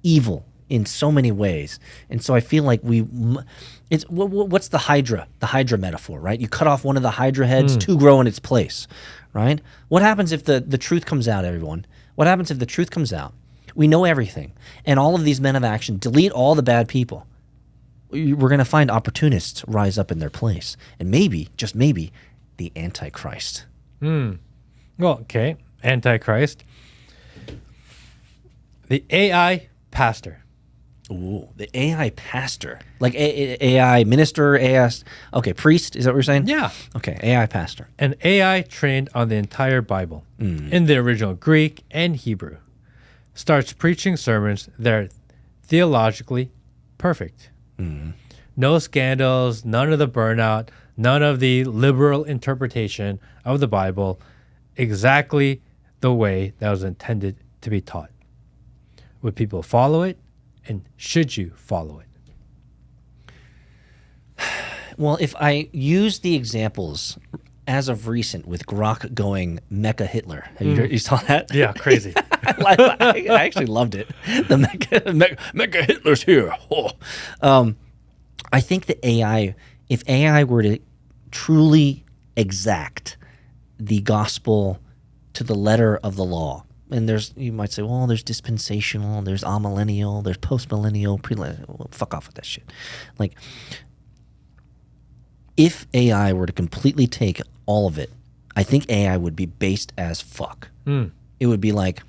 evil in so many ways, and so I feel like what's the Hydra metaphor, right? You cut off one of the Hydra heads, two grow in its place, right? What happens if the truth comes out, everyone? What happens if the truth comes out? We know everything, and all of these men of action delete all the bad people. We're going to find opportunists rise up in their place, and maybe, just maybe, the Antichrist. Well, okay, Antichrist. The AI pastor. Ooh, the AI pastor. Like AI minister, AI... Okay, priest, is that what you're saying? Yeah. Okay, AI pastor. An AI trained on the entire Bible in the original Greek and Hebrew starts preaching sermons that are theologically perfect. No scandals, none of the burnout, none of the liberal interpretation of the Bible, exactly the way that was intended to be taught. Would people follow it? And should you follow it? Well, if I use the examples as of recent with Grok going Mecha Hitler, have you saw that? Yeah, crazy. I actually loved it. The Mecha Hitler's here. Oh. I think that AI, if AI were to truly exact the gospel to the letter of the law, and you might say, well, there's dispensational, there's amillennial, there's postmillennial, well, fuck off with that shit. Like, if AI were to completely take all of it, I think AI would be based as fuck. It would be like,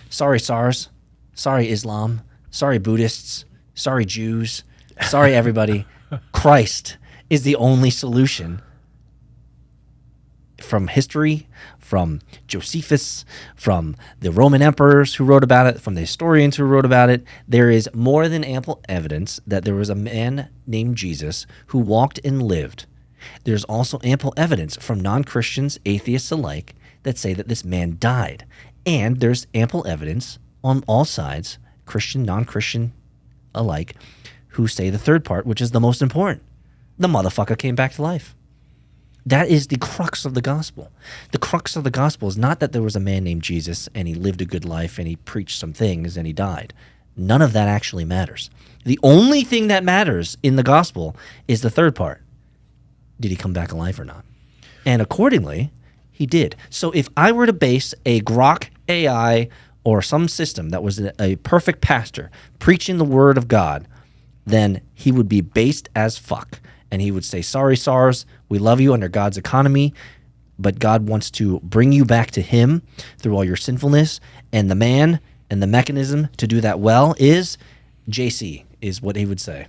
sorry SARS, sorry Islam, sorry Buddhists, sorry Jews, sorry everybody. Christ is the only solution. From history, from Josephus, from the Roman emperors who wrote about it, from the historians who wrote about it, there is more than ample evidence that there was a man named Jesus who walked and lived. There's also ample evidence from non-Christians, atheists alike, that say that this man died. And there's ample evidence on all sides, Christian, non-Christian alike, who say the third part, which is the most important. The motherfucker came back to life. That is the crux of the gospel. The crux of the gospel is not that there was a man named Jesus and he lived a good life and he preached some things and he died. None of that actually matters. The only thing that matters in the gospel is the third part. Did he come back alive or not? And accordingly, he did. So if I were to base a Grok AI or some system that was a perfect pastor preaching the word of God, then he would be based as fuck. And he would say, sorry, SARS, we love you under God's economy, but God wants to bring you back to him through all your sinfulness. And the man and the mechanism to do that well is JC, is what he would say.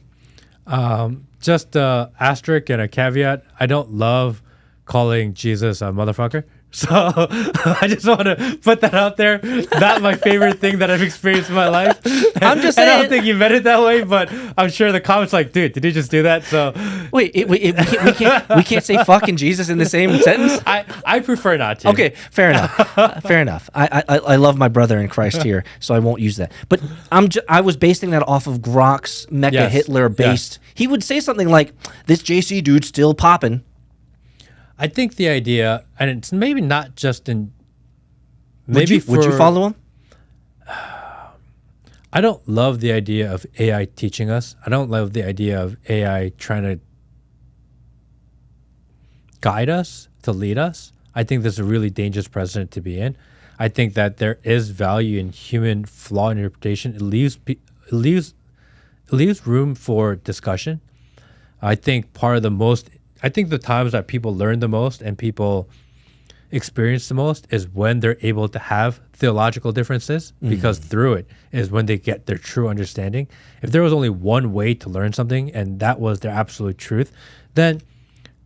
Just an asterisk and a caveat. I don't love calling Jesus a motherfucker. So I just want to put that out there. Not my favorite thing that I've experienced in my life. I'm just saying. I don't think you meant it that way, but I'm sure the comments like, dude, did you just do that? So wait, we can't say fuck and Jesus in the same sentence? I prefer not to. Okay, fair enough. Fair enough. I love my brother in Christ here, so I won't use that. But I was basing that off of Grok's Mecha Hitler based. Yes. He would say something like, this JC dude's still popping. I think the idea, and it's maybe not just in. Would you follow him? I don't love the idea of AI teaching us. I don't love the idea of AI trying to guide us, to lead us. I think this is a really dangerous precedent to be in. I think that there is value in human flaw interpretation. It leaves room for discussion. I think the times that people learn the most and people experience the most is when they're able to have theological differences, because through it is when they get their true understanding. If there was only one way to learn something and that was their absolute truth, then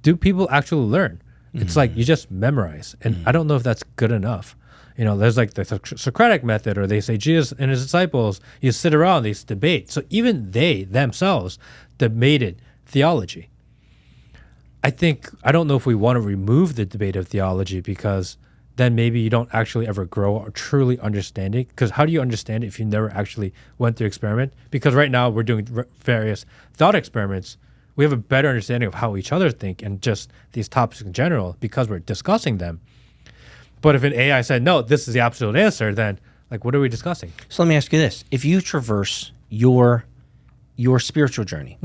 do people actually learn? It's like you just memorize. And I don't know if that's good enough. There's like the Socratic method, or they say Jesus and his disciples, you sit around, they debate. So even they themselves debated theology. I don't know if we want to remove the debate of theology, because then maybe you don't actually ever grow or truly understand it. Because how do you understand it if you never actually went through experiment? Because right now we're doing various thought experiments. We have a better understanding of how each other think and just these topics in general because we're discussing them. But if an AI said, no, this is the absolute answer, then like, what are we discussing? So let me ask you this. If you traverse your spiritual journey,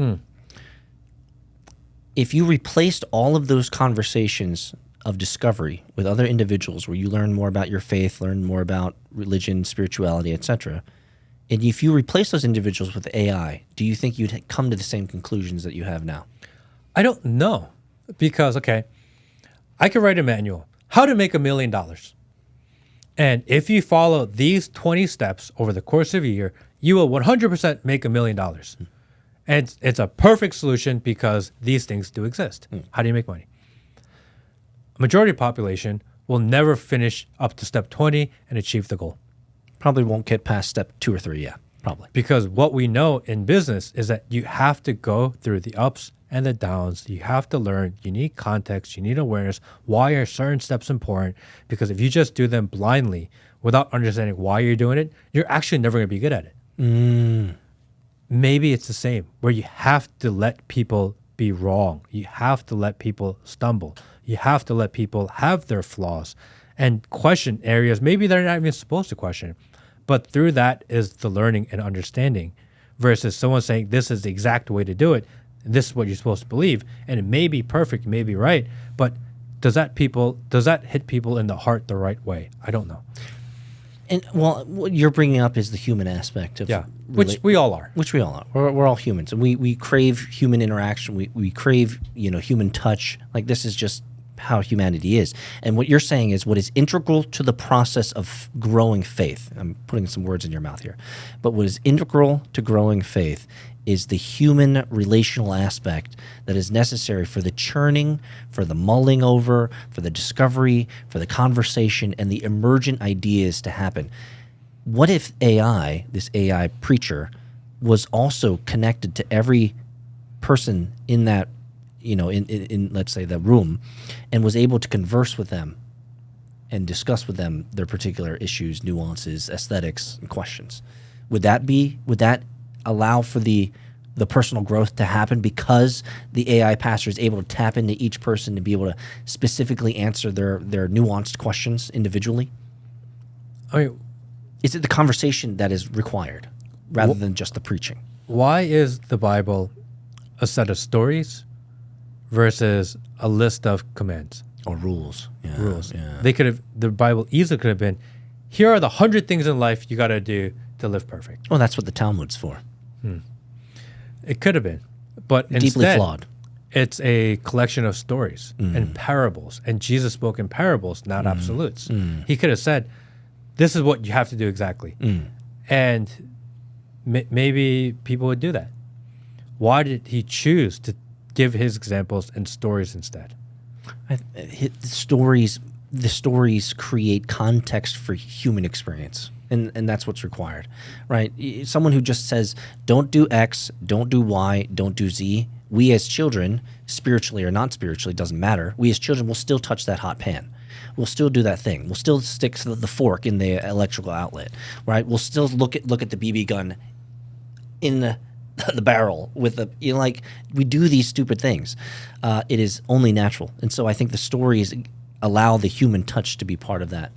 if you replaced all of those conversations of discovery with other individuals where you learn more about your faith, learn more about religion, spirituality, etc., and if you replace those individuals with AI, do you think you'd come to the same conclusions that you have now? I don't know. Because, okay, I could write a manual, how to make $1 million. And if you follow these 20 steps over the course of a year, you will 100% make $1 million. And it's a perfect solution because these things do exist. How do you make money? A majority of the population will never finish up to step 20 and achieve the goal. Probably won't get past step 2 or 3, yeah, probably. Because what we know in business is that you have to go through the ups and the downs. You have to learn. You need context. You need awareness. Why are certain steps important? Because if you just do them blindly without understanding why you're doing it, you're actually never going to be good at it. Maybe it's the same, where you have to let people be wrong. You have to let people stumble. You have to let people have their flaws and question areas maybe they're not even supposed to question. But through that is the learning and understanding versus someone saying this is the exact way to do it. And this is what you're supposed to believe. And it may be perfect, it may be right, but does that hit people in the heart the right way? I don't know. And well, what you're bringing up is the human aspect of which we all are. Which we all are. We're all humans, and we crave human interaction. We crave human touch. Like this is just how humanity is. And what you're saying is what is integral to the process of growing faith. I'm putting some words in your mouth here, but what is integral to growing faith is the human relational aspect that is necessary for the churning, for the mulling over, for the discovery, for the conversation, and the emergent ideas to happen. What if AI, this AI preacher, was also connected to every person in that, in let's say the room, and was able to converse with them and discuss with them their particular issues, nuances, aesthetics, and questions? Would that allow for the personal growth to happen because the AI pastor is able to tap into each person to be able to specifically answer their nuanced questions individually? I mean, is it the conversation that is required rather than just the preaching? Why is the Bible a set of stories versus a list of commands or rules? Rules. Yeah. The Bible easily could have been, here are the 100 things in life you got to do to live perfect. Well, that's what the Talmud's for. It could have been, but Deeply instead, flawed. It's a collection of stories and parables, and Jesus spoke in parables, not absolutes. He could have said, this is what you have to do exactly. And maybe people would do that. Why did he choose to give his examples and stories instead? The stories create context for human experience. And that's what's required, right? Someone who just says, don't do X, don't do Y, don't do Z. We as children, spiritually or not spiritually, doesn't matter. We as children will still touch that hot pan. We'll still do that thing. We'll still stick the fork in the electrical outlet, right? We'll still look at the BB gun in the barrel with we do these stupid things. It is only natural. And so I think the stories allow the human touch to be part of that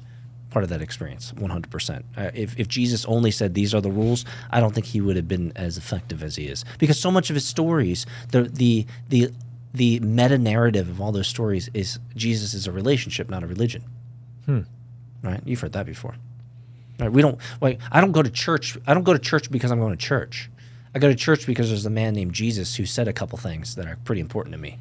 experience, 100%. If Jesus only said these are the rules, I don't think he would have been as effective as he is, because so much of his stories, the meta narrative of all those stories is Jesus is a relationship, not a religion. Right? You've heard that before. Right? I don't go to church. I don't go to church because I'm going to church. I go to church because there's a man named Jesus who said a couple things that are pretty important to me,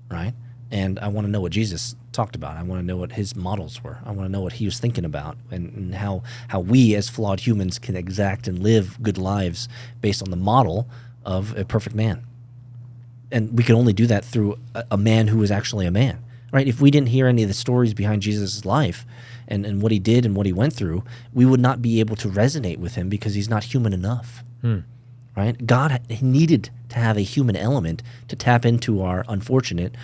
right? And I want to know what Jesus talked about. I want to know what his models were. I want to know what he was thinking about, and how we as flawed humans can exact and live good lives based on the model of a perfect man. And we can only do that through a man who was actually a man, right? If we didn't hear any of the stories behind Jesus' life and what he did and what he went through, we would not be able to resonate with him because he's not human enough. Right? God needed to have a human element to tap into our unfortunate,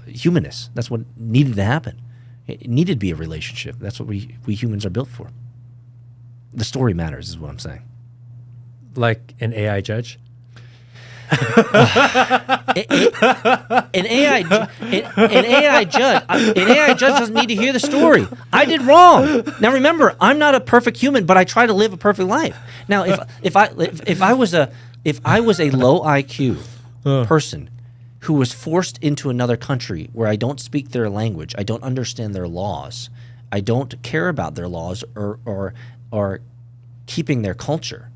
humanness. That's what needed to happen. It needed to be a relationship. That's what we humans are built for. The story matters, is what I'm saying. Like an AI judge? An AI judge doesn't need to hear the story. I did wrong. Now remember, I'm not a perfect human, but I try to live a perfect life. Now, if I was a low IQ person who was forced into another country where I don't speak their language, I don't understand their laws, I don't care about their laws or keeping their culture,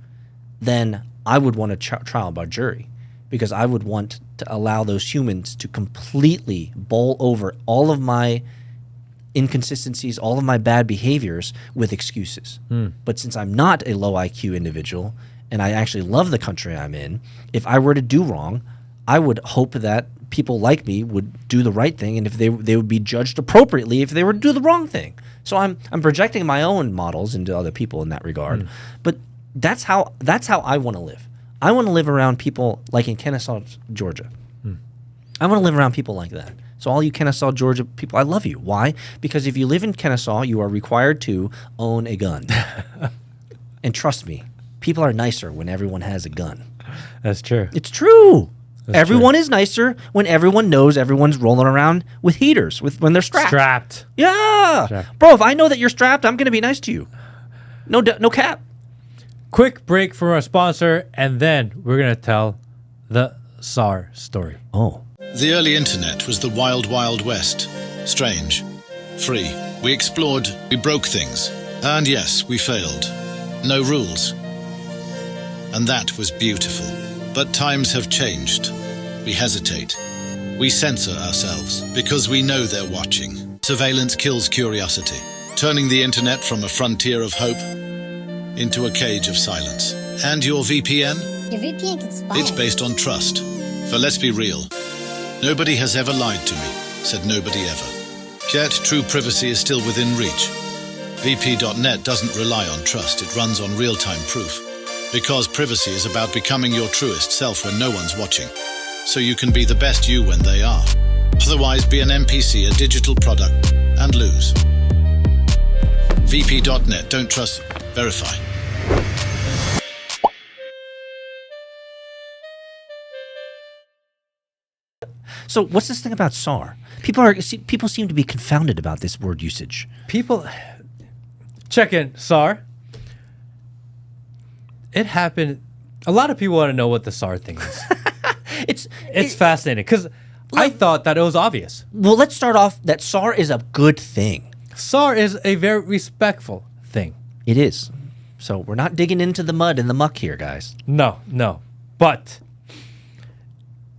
then I would want a trial by jury. Because I would want to allow those humans to completely bowl over all of my inconsistencies, all of my bad behaviors with excuses. But since I'm not a low IQ individual and I actually love the country I'm in, if I were to do wrong, I would hope that people like me would do the right thing, and if they would be judged appropriately if they were to do the wrong thing. So I'm projecting my own models into other people in that regard. But that's how I want to live. I want to live around people like in Kennesaw, Georgia. I want to live around people like that. So all you Kennesaw, Georgia people, I love you. Why? Because if you live in Kennesaw, you are required to own a gun. And trust me, people are nicer when everyone has a gun. That's true. It's true. Everyone is nicer when everyone knows everyone's rolling around with heaters when they're strapped. Strapped. Yeah. Bro, if I know that you're strapped, I'm going to be nice to you. No cap. Quick break from our sponsor, and then we're going to tell the Saar story. Oh. The early internet was the wild, wild west. Strange. Free. We explored, we broke things. And yes, we failed. No rules. And that was beautiful. But times have changed. We hesitate. We censor ourselves because we know they're watching. Surveillance kills curiosity, turning the internet from a frontier of hope into a cage of silence. And your VPN? Your VPN can spy. It's based on trust. For let's be real, nobody has ever lied to me, said nobody ever. Yet true privacy is still within reach. VP.net doesn't rely on trust, it runs on real-time proof. Because privacy is about becoming your truest self when no one's watching. So you can be the best you when they are. Otherwise, be an NPC, a digital product, and lose. VP.net, don't trust, verify. So what's this thing about Saar? People seem to be confounded about this word usage. People, check in, Saar. It happened. A lot of people want to know what the Saar thing is. It's fascinating because I thought that it was obvious. Well, let's start off that Saar is a good thing. Saar is a very respectful thing. It is. So we're not digging into the mud and the muck here, guys. No. But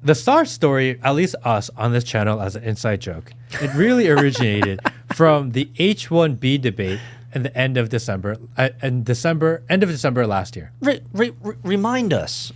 the Saar story, at least us on this channel as an inside joke, it really originated from the H-1B debate at the end of December, end of December last year. Remind us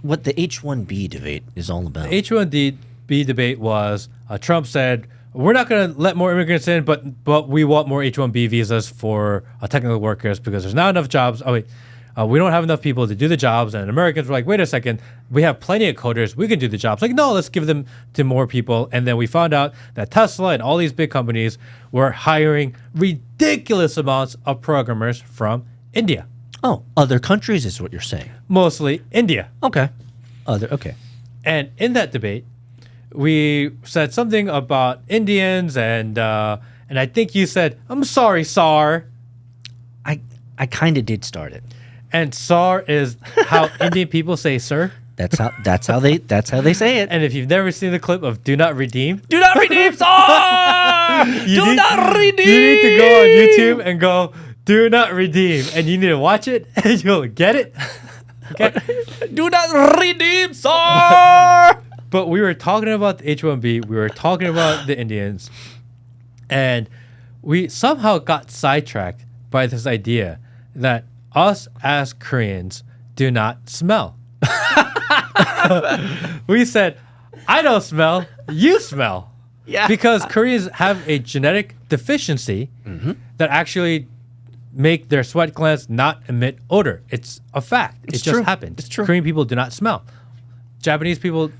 what the H-1B debate is all about. The H-1B debate was Trump said, we're not going to let more immigrants in, but we want more H-1B visas for technical workers because there's not enough jobs. We don't have enough people to do the jobs. And Americans were like, wait a second, we have plenty of coders. We can do the jobs. Like, no, let's give them to more people. And then we found out that Tesla and all these big companies were hiring ridiculous amounts of programmers from India. Oh, other countries is what you're saying. Mostly India. Okay. Okay. And in that debate, we said something about Indians and I think you said, I'm sorry, Sarr. I kind of did start it. And Sarr is how Indian people say sir. That's how they say it. And if you've never seen the clip of "Do Not Redeem," Do not redeem, Sarr! Do not redeem! You need to go on YouTube and go "Do Not Redeem," and you need to watch it, and you'll get it. Okay. Do not redeem, Sarr! But we were talking about the H-1B. We were talking about the Indians, and we somehow got sidetracked by this idea that us as Koreans do not smell. We said, I don't smell, you smell. Yeah. Because Koreans have a genetic deficiency that actually make their sweat glands not emit odor. It's a fact. It just happened. It's true. Korean people do not smell. Japanese people,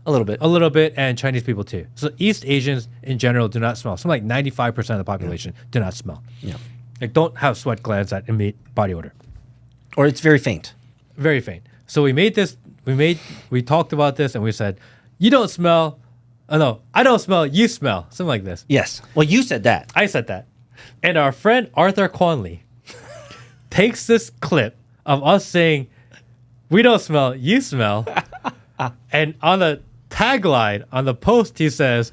A little bit. and Chinese people too. So East Asians in general do not smell. Something like 95% of the population do not smell. Yeah. Like don't have sweat glands that emit body odor. Or it's very faint. Very faint. So we talked about this and we said, you don't smell. Oh no, I don't smell, you smell. Something like this. Yes. Well, you said that. I said that. And our friend Arthur Quanley takes this clip of us saying, we don't smell, you smell. And on the tagline, on the post, he says,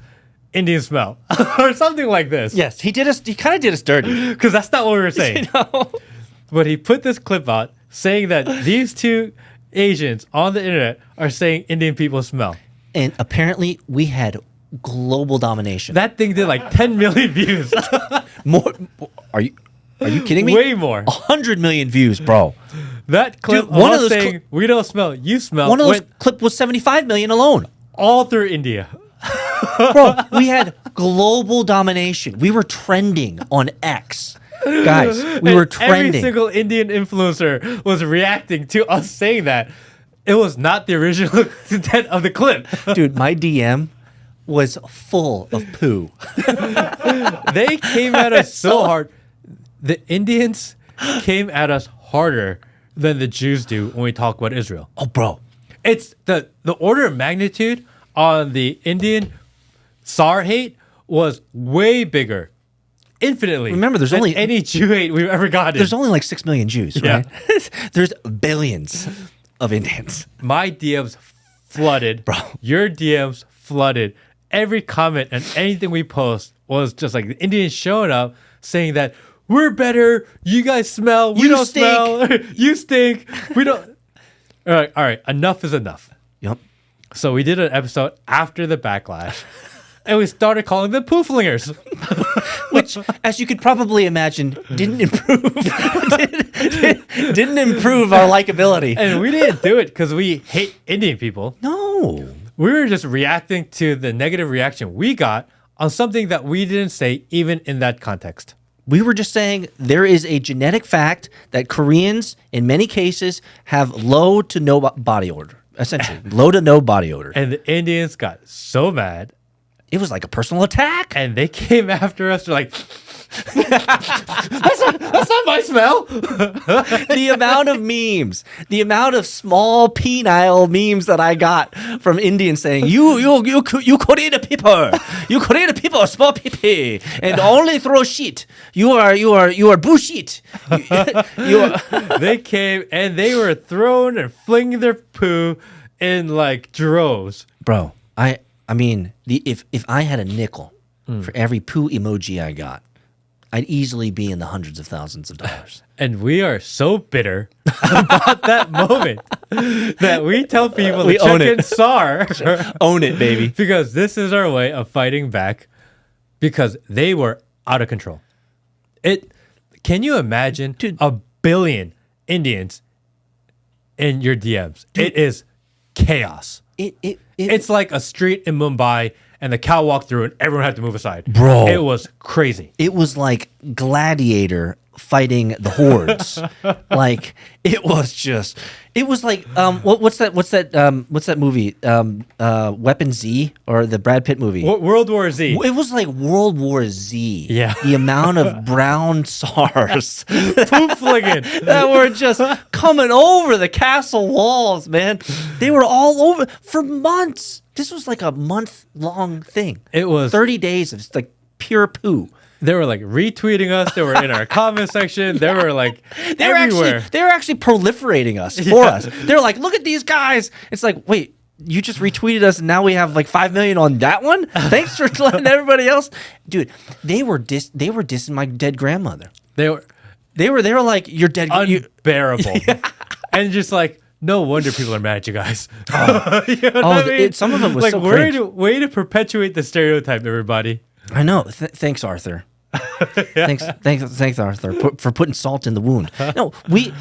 Indian smell. Or something like this. Yes, he kind of did us dirty. Because that's not what we were saying. But he put this clip out saying that these two Asians on the internet are saying Indian people smell. And apparently we had global domination. That thing did like 10 million views. More? Are you kidding me? Way more. 100 million views, bro. That clip Dude, one of of us those saying, we don't smell, you smell, One of those went clip was 75 million alone. all through India. Bro, we had global domination. We were trending on X. Guys, we were And trending. Every single Indian influencer was reacting to us saying that. It was not the original intent of the clip. Dude, my DM was full of poo. They came at us so hard. The Indians came at us harder than the Jews do when we talk about Israel. Oh, bro. It's the order of magnitude on the Indian Sarr hate was way bigger infinitely. Remember, there's than only any Jew hate we've ever gotten. There's only like 6 million Jews, right? Yeah. There's billions of Indians. My DMs flooded. Bro. Your DMs flooded. Every comment and anything we post was just like the Indians showing up saying that we're better. You guys smell. We You don't stink. smell. You stink. We don't. All right. Enough is enough. Yep. So we did an episode after the backlash, and we started calling them pooflingers. Which, as you could probably imagine, didn't improve. didn't improve our likability. And we didn't do it because we hate Indian people. No. We were just reacting to the negative reaction we got on something that we didn't say even in that context. We were just saying there is a genetic fact that Koreans, in many cases, have low to no body odor. Essentially, low to no body odor. And the Indians got so mad, It was like a personal attack. and they came after us. They're like, that's not my smell. The amount of memes, the amount of small penile memes that I got from Indians saying, you Korean people small pee and only throw shit. You are bullshit. They came and they were throwing and flinging their poo in like droves. Bro, I mean, if I had a nickel for every poo emoji I got, I'd easily be in the hundreds of thousands of dollars. And we are so bitter about that moment that we tell people We to own check it. in Saar Own it, baby. because this is our way of fighting back because they were out of control. Can you imagine a billion Indians in your DMs? It is chaos. It's like a street in Mumbai and the cow walked through and everyone had to move aside. Bro. It was crazy. It was like Gladiator fighting the hordes. Like it was like what's that movie? Weapon Z or the Brad Pitt movie? World War Z. It was like World War Z. Yeah. The amount of brown SARS Poop flinging. that were just coming over the castle walls, man. They were all over for months. This was like a month-long thing. It was 30 days of like pure poo. They were like retweeting us. They were in our comment section. They were like everywhere. They were actually proliferating us for us. They're like, look at these guys. It's like, wait, you just retweeted us and now we have like 5 million on that one? Thanks for letting everybody else. Dude, they were dissing my dead grandmother. They were They were like, you're dead. unbearable. And just like, no wonder people are mad at you guys. You know what I mean? Some of them was like so way cringe. way to perpetuate the stereotype, everybody. I know. Thanks, Arthur. Thanks, Arthur, for putting salt in the wound. No, we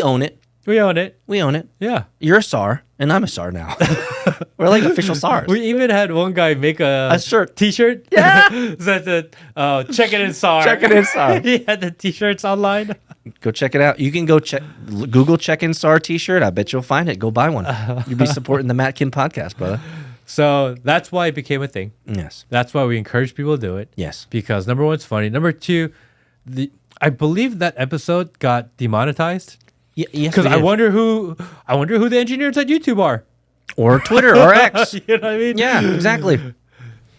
own it. We own it. We own it. Yeah. You're a Sarr, and I'm a Sarr now. We're like official Sarrs. We even had one guy make a shirt. T-shirt. Yeah. That check it in Saar. Check it in Sarr. He had the T-shirts online. Go check it out. You can go Google check in Sarr t-shirt. I bet you'll find it. Go buy one. You'll be supporting the Matt Kim podcast, brother. So that's why it became a thing. Yes. That's why we encourage people to do it. Yes. Because number one, it's funny. Number two, I believe that episode got demonetized. Yes. Because I wonder who the engineers at YouTube are. Or Twitter or X. You know what I mean? Yeah, exactly.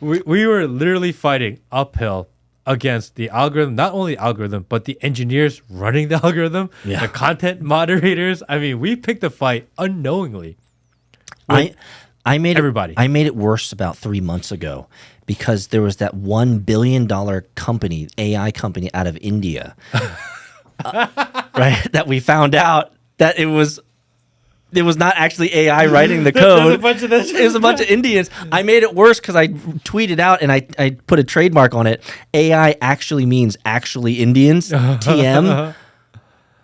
We were literally fighting uphill against the algorithm, not only the algorithm, but the engineers running the algorithm, the content moderators. I mean, we picked a fight unknowingly. I made everybody. I made it worse about 3 months ago because there was that $1 billion company, AI company out of India, right? That we found out that it was not actually AI writing the code. There's a bunch of this. It was a bunch of Indians. I made it worse because I tweeted out and I put a trademark on it. AI actually means actually Indians. TM.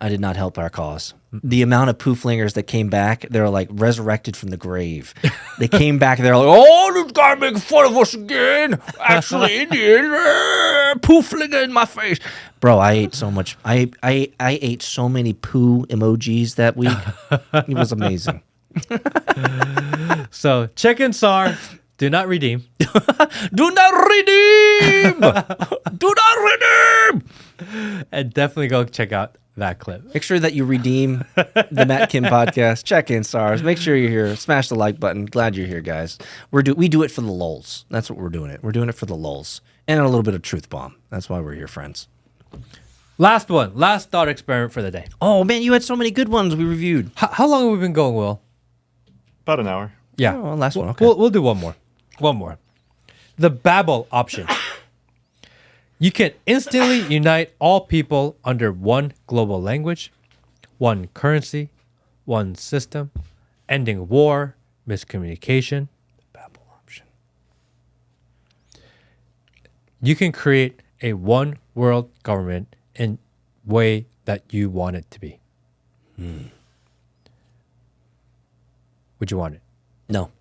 I did not help our cause. The amount of pooflingers that came back, they were like resurrected from the grave. They came back and they're like, oh, this guy making fun of us again. Actually Indian. Pooflinger in my face. Bro, I ate so much. I ate so many poo emojis that week. It was amazing. So check in Saar. Do not redeem. Do not redeem. Do not redeem. And definitely go check out that clip. Make sure that you redeem the Matt Kim podcast. Check in, SARS. Make sure you're here. Smash the like button. Glad you're here, guys. We do it for the lulz. That's what we're doing it. We're doing it for the lulz. And a little bit of truth bomb. That's why we're here, friends. Last one. Last thought experiment for the day. Oh, man, you had so many good ones we reviewed. How long have we been going, Will? About an hour. Yeah. Oh, last one. Okay. We'll do one more. One more. The Babel option. You can instantly unite all people under one global language, one currency, one system, ending war, miscommunication. Babel option. You can create a one world government in way that you want it to be. Would you want it? No.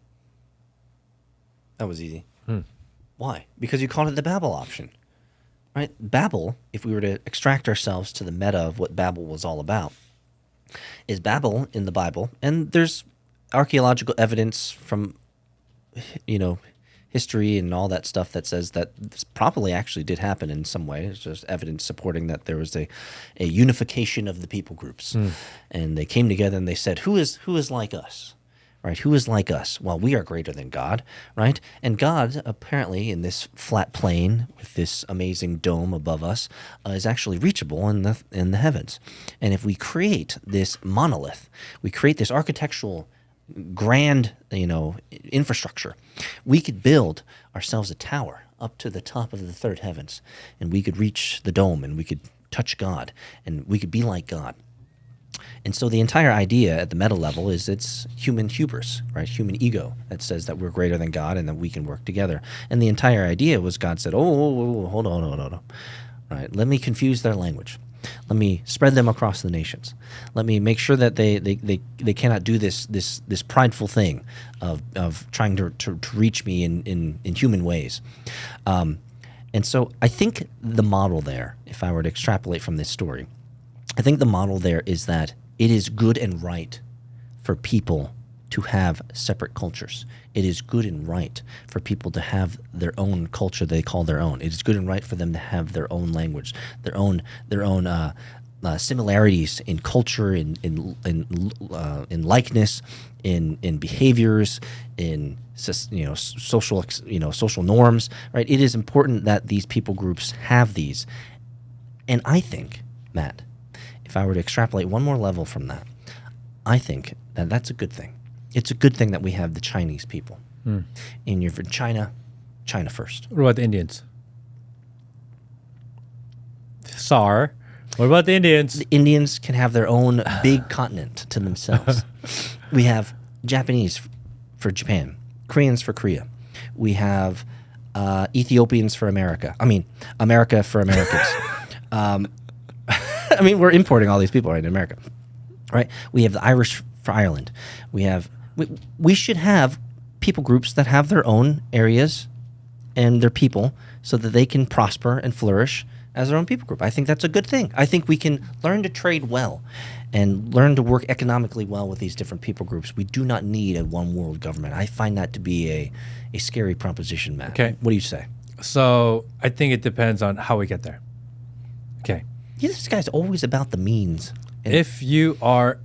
That was easy. Why? Because you called it the Babel option. Right? Babel, if we were to extract ourselves to the meta of what Babel was all about, is Babel in the Bible, and there's archaeological evidence from, history and all that stuff that says that this probably actually did happen in some way. There's just evidence supporting that there was a unification of the people groups, and they came together and they said, who is like us? Right? Who is like us? Well, we are greater than God, right? And God, apparently, in this flat plane with this amazing dome above us, is actually reachable in the heavens. And if we create this monolith, we create this architectural grand, infrastructure, we could build ourselves a tower up to the top of the third heavens, and we could reach the dome, and we could touch God, and we could be like God. And so the entire idea at the meta level is it's human hubris, right? Human ego that says that we're greater than God and that we can work together. And the entire idea was God said, hold on. Right? Let me confuse their language. Let me spread them across the nations. Let me make sure that they cannot do this prideful thing of trying to reach me in human ways. And so I think the model there, if I were to extrapolate from this story, I think the model there is that it is good and right for people to have separate cultures. It is good and right for people to have their own culture they call their own. It is good and right for them to have their own language, their own similarities in culture, in likeness, in behaviors, in social norms. Right? It is important that these people groups have these, and I think, Matt, if I were to extrapolate one more level from that, I think that that's a good thing. It's a good thing that we have the Chinese people. And you're for China first. What about the Indians? Sarr. What about the Indians? The Indians can have their own big continent to themselves. We have Japanese for Japan, Koreans for Korea. We have Ethiopians for America. I mean, America for Americans. I mean, we're importing all these people right in America, right? We have the Irish for Ireland. We should have people groups that have their own areas and their people so that they can prosper and flourish as their own people group. I think that's a good thing. I think we can learn to trade well and learn to work economically well with these different people groups. We do not need a one world government. I find that to be a scary proposition, Matt. Okay. What do you say? So I think it depends on how we get there. Okay. Yeah, this guy's always about the means. And If your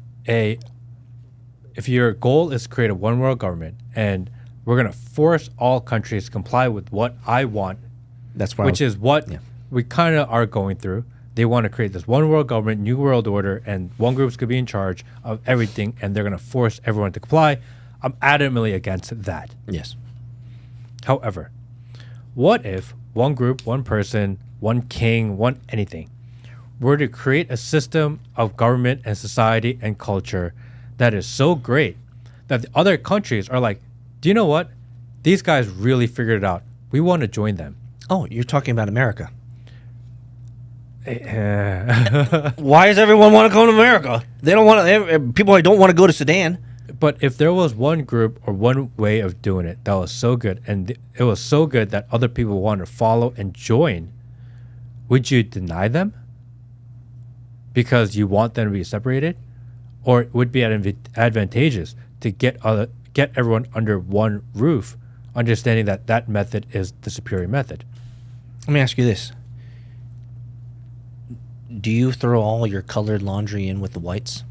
goal is to create a one world government and we're going to force all countries to comply with what I want, that's why which is what we kind of are going through. They want to create this one world government, new world order, and one group's going to be in charge of everything, and they're going to force everyone to comply. I'm adamantly against that. Yes. However, what if one group, one person, one king, one anything were to create a system of government and society and culture that is so great that the other countries are like, do you know what? These guys really figured it out. We want to join them. Oh, you're talking about America. Why does everyone want to come to America? They don't want to. People don't want to go to Sudan. But if there was one group or one way of doing it that was so good, and it was so good that other people want to follow and join, would you deny them because you want them to be separated? Or it would be advantageous to get everyone under one roof, understanding that that method is the superior method? Let me ask you this. Do you throw all your colored laundry in with the whites?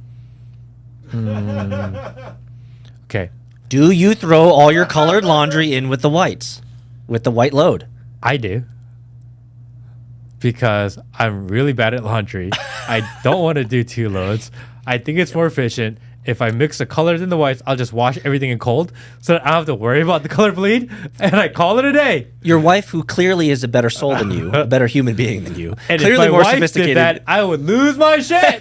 Okay. Do you throw all your colored laundry in with the whites? With the white load? I do. Because I'm really bad at laundry. I don't want to do 2 loads. I think it's more efficient. If I mix the colors in the whites, I'll just wash everything in cold so that I don't have to worry about the color bleed, and I call it a day. Your wife, who clearly is a better soul than you, a better human being than you, And clearly if my more wife sophisticated. did that, I would lose my shit.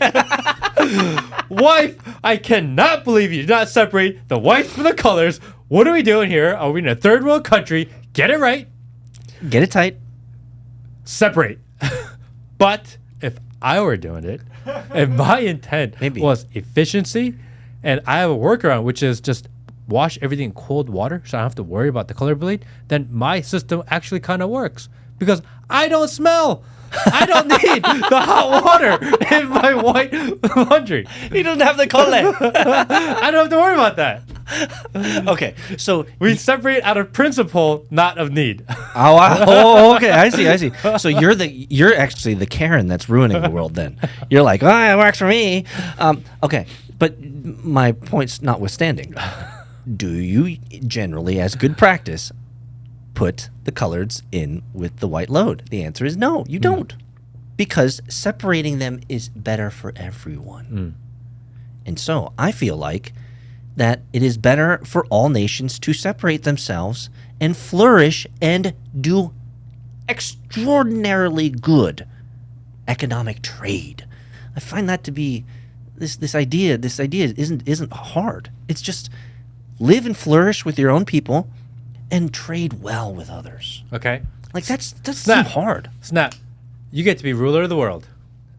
Wife, I cannot believe you did not separate the whites from the colors. What are we doing here? Are we in a third world country? Get it right. Get it tight. Separate. But if I were doing it, and my intent Maybe. was efficiency, and I have a workaround, which is just wash everything in cold water so I don't have to worry about the color bleed, then my system actually kind of works because I don't smell. I don't need the hot water in my white laundry. He doesn't have the color. I don't have to worry about that. Okay, so We separate out of principle, not of need. okay, I see. So you're actually the Karen that's ruining the world. Then you're like, it works for me. Okay, but my point's notwithstanding, do you generally, as good practice, put the coloreds in with the white load? The answer is no, you don't, because separating them is better for everyone. And so I feel like that it is better for all nations to separate themselves and flourish and do extraordinarily good economic trade. I find that to be this idea isn't hard. It's just live and flourish with your own people and trade well with others. Okay. Like that's Snap. not hard. Snap. You get to be ruler of the world.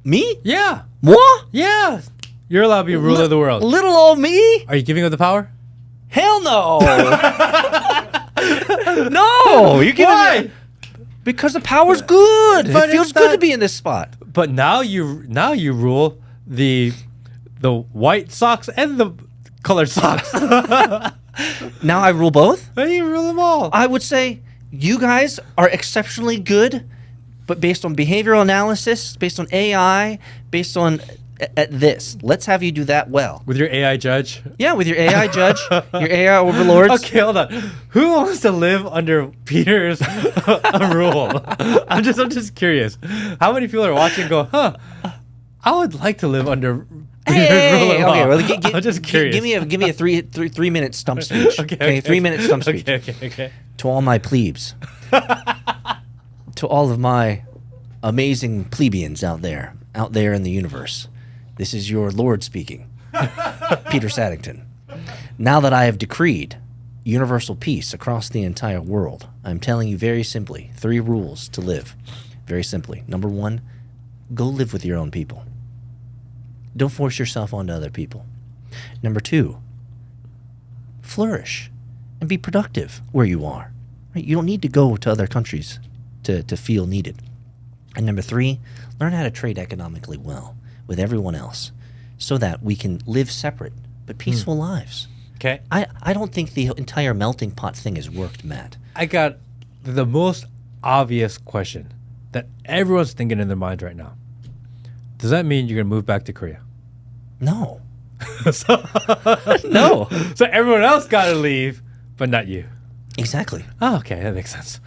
Me? Yeah. Moi? Yeah. You're allowed to be ruler of the world. Little old me? Are you giving up the power? Hell no. No, you're giving Why? me because the power's good. But It feels it's good not- to be in this spot. But now you rule the white socks and the colored socks. Now I rule both. You rule them all. I would say you guys are exceptionally good, but based on behavioral analysis, based on AI, based on at this. Let's have you do that well. With your AI judge. Yeah, with your AI judge, your AI overlords. Okay, hold on. Who wants to live under Peter's rule? I'm just curious. How many people are watching and go, I would like to live under Peter's rule of law. Okay, well, I'm just curious. Give me a three minute stump speech. Okay, 3 minute stump speech. Okay. To all my plebes, to all of my amazing plebeians out there in the universe, this is your Lord speaking, Peter Saddington. Now that I have decreed universal peace across the entire world, I'm telling you very simply 3 rules to live. Very simply. Number 1, go live with your own people. Don't force yourself onto other people. Number 2, flourish and be productive where you are. Right? You don't need to go to other countries to feel needed. And number 3, learn how to trade economically well with everyone else so that we can live separate but peaceful lives. Okay. I don't think the entire melting pot thing has worked, Matt. I got the most obvious question that everyone's thinking in their minds right now. Does that mean you're going to move back to Korea? No. so, No. so everyone else got to leave, but not you. Exactly. Oh, okay. That makes sense.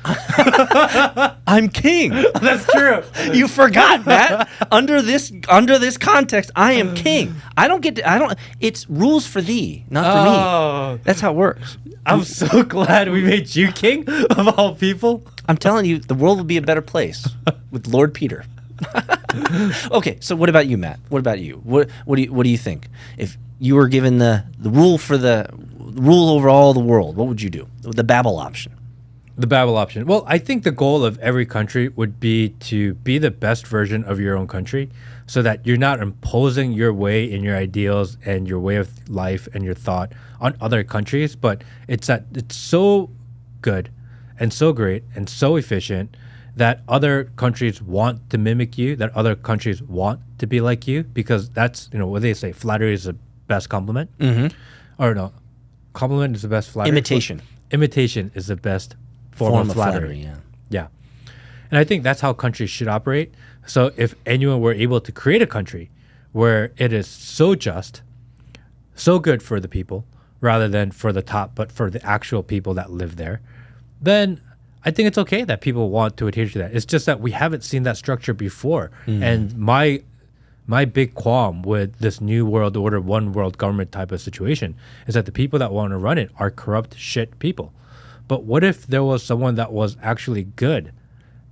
I'm king. That's true. You forgot, Matt. Under this context, I am king. It's rules for thee, not for me. That's how it works. I'm so glad we made you king of all people. I'm telling you, the world would be a better place with Lord Peter. Okay, so what about you, Matt? What about you? What do you think? If you were given the rule over all the world, what would you do? The Babel option. The Babel option. Well, I think the goal of every country would be to be the best version of your own country so that you're not imposing your way and your ideals and your way of life and your thought on other countries, but it's so good and so great and so efficient that other countries want to mimic you, that other countries want to be like you, because that's, what they say, flattery is the best compliment. Mm-hmm. Or no, compliment is the best flattery. Imitation. Imitation is the best form of flattery. Yeah. Yeah. And I think that's how countries should operate. So if anyone were able to create a country where it is so just, so good for the people, rather than for the top, but for the actual people that live there, then I think it's okay that people want to adhere to that. It's just that we haven't seen that structure before. And my big qualm with this new world order, one world government type of situation is that the people that want to run it are corrupt shit people. But what if there was someone that was actually good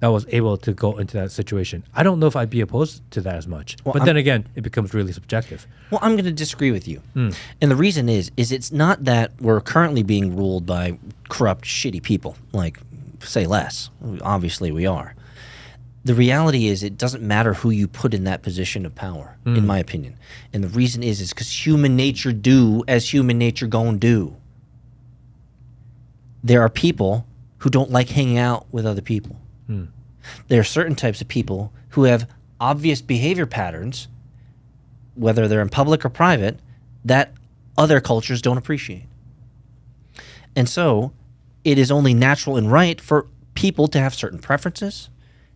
that was able to go into that situation? I don't know if I'd be opposed to that as much. Well, but then again, it becomes really subjective. Well, I'm going to disagree with you. And the reason is it's not that we're currently being ruled by corrupt, shitty people, like, say less. Obviously, we are. The reality is it doesn't matter who you put in that position of power, in my opinion. And the reason is because human nature do as human nature gon' do. There are people who don't like hanging out with other people. There are certain types of people who have obvious behavior patterns, whether they're in public or private, that other cultures don't appreciate. And so it is only natural and right for people to have certain preferences,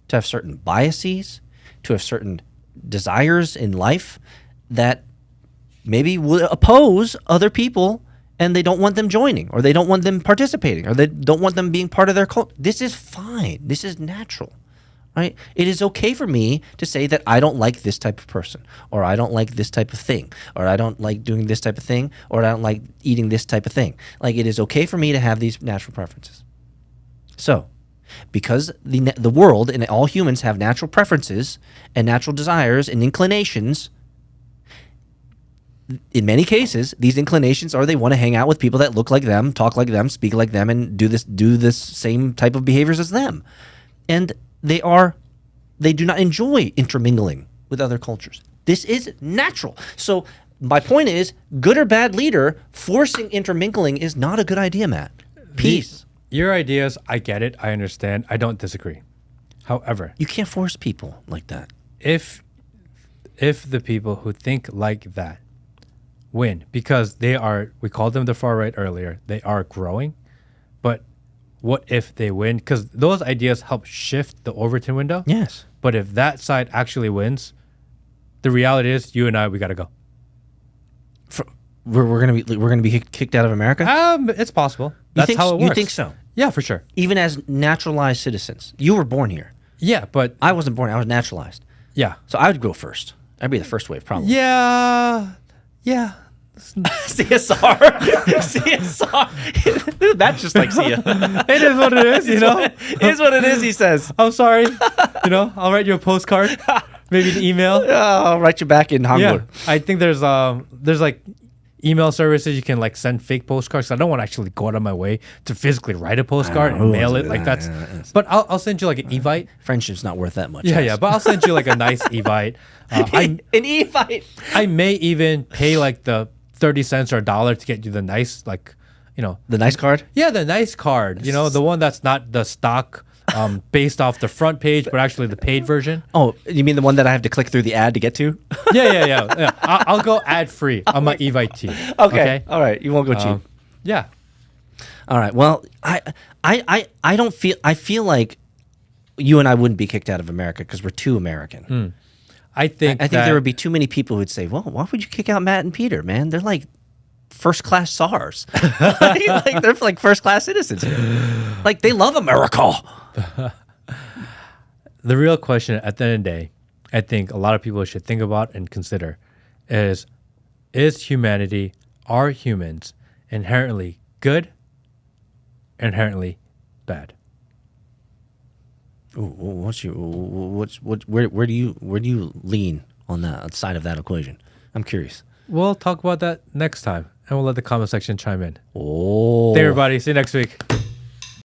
to have certain biases, to have certain desires in life that maybe would oppose other people, and they don't want them joining, or they don't want them participating, or they don't want them being part of their culture. This is fine. This is natural, right? It is okay for me to say that I don't like this type of person, or I don't like this type of thing, or I don't like doing this type of thing, or I don't like eating this type of thing. Like, it is okay for me to have these natural preferences. So, because the world and all humans have natural preferences and natural desires and inclinations, in many cases, these inclinations are they want to hang out with people that look like them, talk like them, speak like them, and do this same type of behaviors as them. And they do not enjoy intermingling with other cultures. This is natural. So my point is, good or bad leader, forcing intermingling is not a good idea, Matt. Peace. Your ideas, I get it. I understand. I don't disagree. However, you can't force people like that. If the people who think like that win, because we called them the far right earlier, they are growing, but what if they win? Because those ideas help shift the Overton window. Yes. But if that side actually wins, the reality is you and I, we got to go. We're gonna be kicked out of America? It's possible. That's how it works. You think so? Yeah, for sure. Even as naturalized citizens. You were born here. Yeah, but I wasn't born. I was naturalized. Yeah. So I would go first. I'd be the first wave, probably. Yeah. CSR. CSR. That's just like see ya. It is what it is, you know? It is what it is, he says. I'm sorry. I'll write you a postcard. Maybe an email. I'll write you back in Hangul. Yeah. I think there's like email services you can like send fake postcards. I don't want to actually go out of my way to physically write a postcard and mail it. Like that's. But I'll send you like an Evite. Friendship's not worth that much. Yeah. But I'll send you like a nice Evite. An Evite. I may even pay like the 30 cents or $1 to get you the nice the nice card. Yeah, the nice card. The one that's not the stock. Based off the front page, but actually the paid version. Oh, you mean the one that I have to click through the ad to get to? Yeah. I'll go ad free on my Evite team. Okay. All right. You won't go cheap. Yeah. All right. Well, I don't feel. I feel like you and I wouldn't be kicked out of America because we're too American. I think there would be too many people who'd say, "Well, why would you kick out Matt and Peter? Man, they're like first-class Sars. like they're like first-class citizens here. Like they love America." The real question at the end of the day, I think a lot of people should think about and consider is humanity, are humans inherently good, inherently bad? Ooh, where do you lean on that side of that equation? I'm curious. We'll talk about that next time, and we'll let the comment section chime in. Oh. Hey, everybody. See you next week.